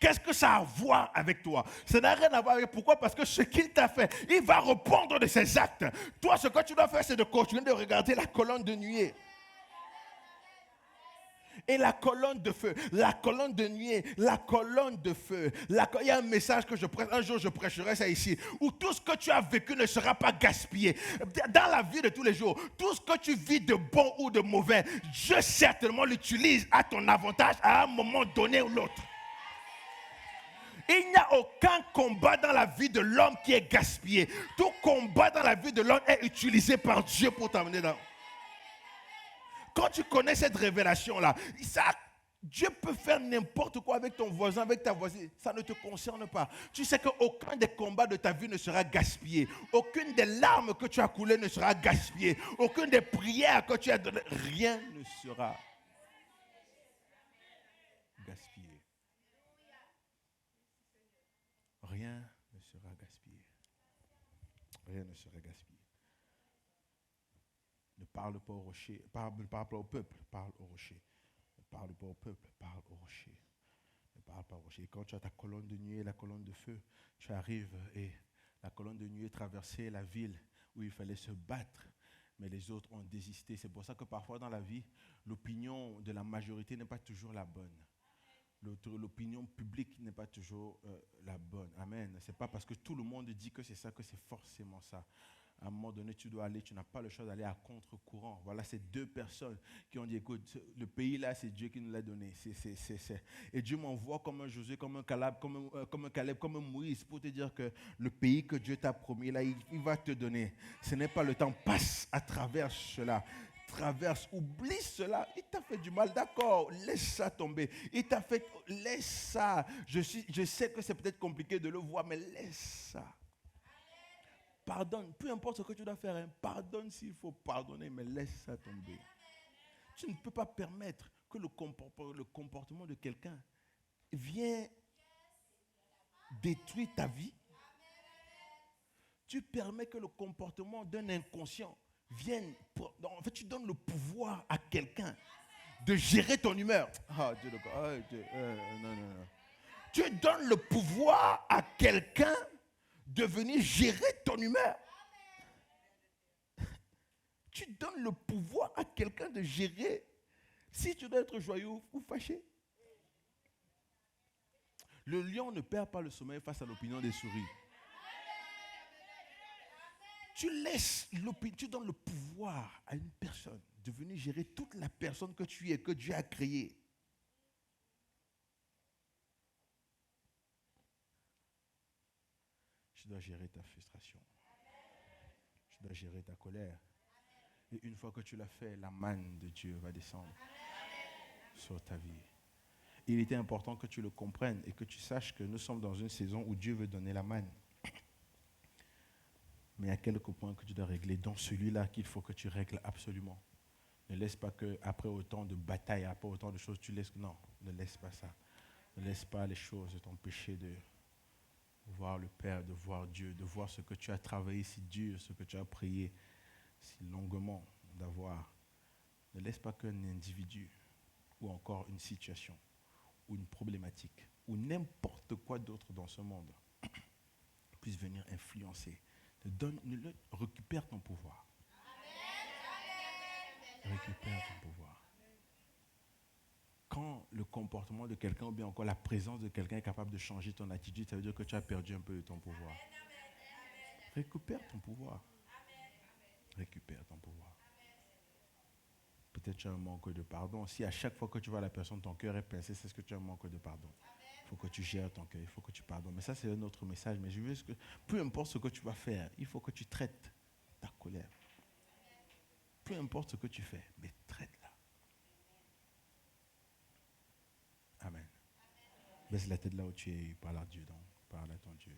Qu'est-ce que ça a à voir avec toi? Ça n'a rien à voir avec pourquoi? Parce que ce qu'il t'a fait, il va répondre de ses actes. Toi, ce que tu dois faire, c'est de continuer de regarder la colonne de nuée. Et la colonne de feu, la colonne de nuée, la colonne de feu. Il y a un message que je prêche, un jour je prêcherai ça ici, où tout ce que tu as vécu ne sera pas gaspillé. Dans la vie de tous les jours, tout ce que tu vis de bon ou de mauvais, Dieu certainement l'utilise à ton avantage à un moment donné ou l'autre. Il n'y a aucun combat dans la vie de l'homme qui est gaspillé. Tout combat dans la vie de l'homme est utilisé par Dieu pour t'amener dans... Quand tu connais cette révélation-là, Dieu peut faire n'importe quoi avec ton voisin, avec ta voisine. Ça ne te concerne pas. Tu sais qu'aucun des combats de ta vie ne sera gaspillé. Aucune des larmes que tu as coulées ne sera gaspillée. Aucune des prières que tu as données, rien ne sera gaspillé. Rien ne sera gaspillé. Rien ne sera gaspillé. Ne parle pas au rocher, ne parle pas au peuple, parle au rocher. Ne parle pas au peuple, parle au rocher. Ne parle pas au rocher. Et quand tu as ta colonne de nuée, la colonne de feu, tu arrives et la colonne de nuée traversait la ville où il fallait se battre, mais les autres ont désisté. C'est pour ça que parfois dans la vie, l'opinion de la majorité n'est pas toujours la bonne. L'opinion publique n'est pas toujours la bonne. Amen. Ce n'est pas parce que tout le monde dit que c'est ça que c'est forcément ça. À un moment donné, tu dois aller, tu n'as pas le choix d'aller à contre-courant. Voilà, c'est deux personnes qui ont dit, écoute, le pays là, c'est Dieu qui nous l'a donné. Et Dieu m'envoie comme un Josué, comme un Caleb, comme un Moïse, pour te dire que le pays que Dieu t'a promis, là, il va te donner. Ce n'est pas le temps, passe à travers cela. Traverse, oublie cela, il t'a fait du mal, d'accord, laisse ça tomber. Il t'a fait, laisse ça. Je sais que c'est peut-être compliqué de le voir, mais laisse ça. Pardonne, peu importe ce que tu dois faire, hein, pardonne s'il faut pardonner, mais laisse ça tomber. Tu ne peux pas permettre que le comportement de quelqu'un vienne détruire ta vie. Tu permets que le comportement d'un inconscient vienne... En fait, tu donnes le pouvoir à quelqu'un de gérer ton humeur. Ah, Dieu, non. Tu donnes le pouvoir à quelqu'un de venir gérer ton humeur. Tu donnes le pouvoir à quelqu'un de gérer si tu dois être joyeux ou fâché. Le lion ne perd pas le sommeil face à l'opinion des souris. Tu donnes le pouvoir à une personne de venir gérer toute la personne que tu es, que Dieu a créée. Tu dois gérer ta frustration. Tu dois gérer ta colère. Et une fois que tu l'as fait, la manne de Dieu va descendre sur ta vie. Il était important que tu le comprennes et que tu saches que nous sommes dans une saison où Dieu veut donner la manne. Mais il y a quelques points que tu dois régler, dont celui-là qu'il faut que tu règles absolument. Ne laisse pas qu'après autant de batailles, après autant de choses, tu laisses... Non, ne laisse pas ça. Ne laisse pas les choses t'empêcher de voir le Père, de voir Dieu, de voir ce que tu as travaillé si dur, ce que tu as prié si longuement d'avoir. Ne laisse pas qu'un individu ou encore une situation ou une problématique ou n'importe quoi d'autre dans ce monde puisse venir influencer. Récupère ton pouvoir. Récupère ton pouvoir. Quand le comportement de quelqu'un ou bien encore la présence de quelqu'un est capable de changer ton attitude, ça veut dire que tu as perdu un peu de ton pouvoir. Récupère ton pouvoir. Récupère ton pouvoir. Peut-être tu as un manque de pardon. Si à chaque fois que tu vois la personne, ton cœur est pincé, c'est ce que tu as un manque de pardon. Il faut que tu gères ton cœur, il faut que tu pardonnes. Mais ça, c'est un autre message. Mais je veux que, peu importe ce que tu vas faire, il faut que tu traites ta colère. Peu importe ce que tu fais, mais traite-la. Amen. Baisse la tête là où tu es, parle à Dieu donc. Parle à ton Dieu.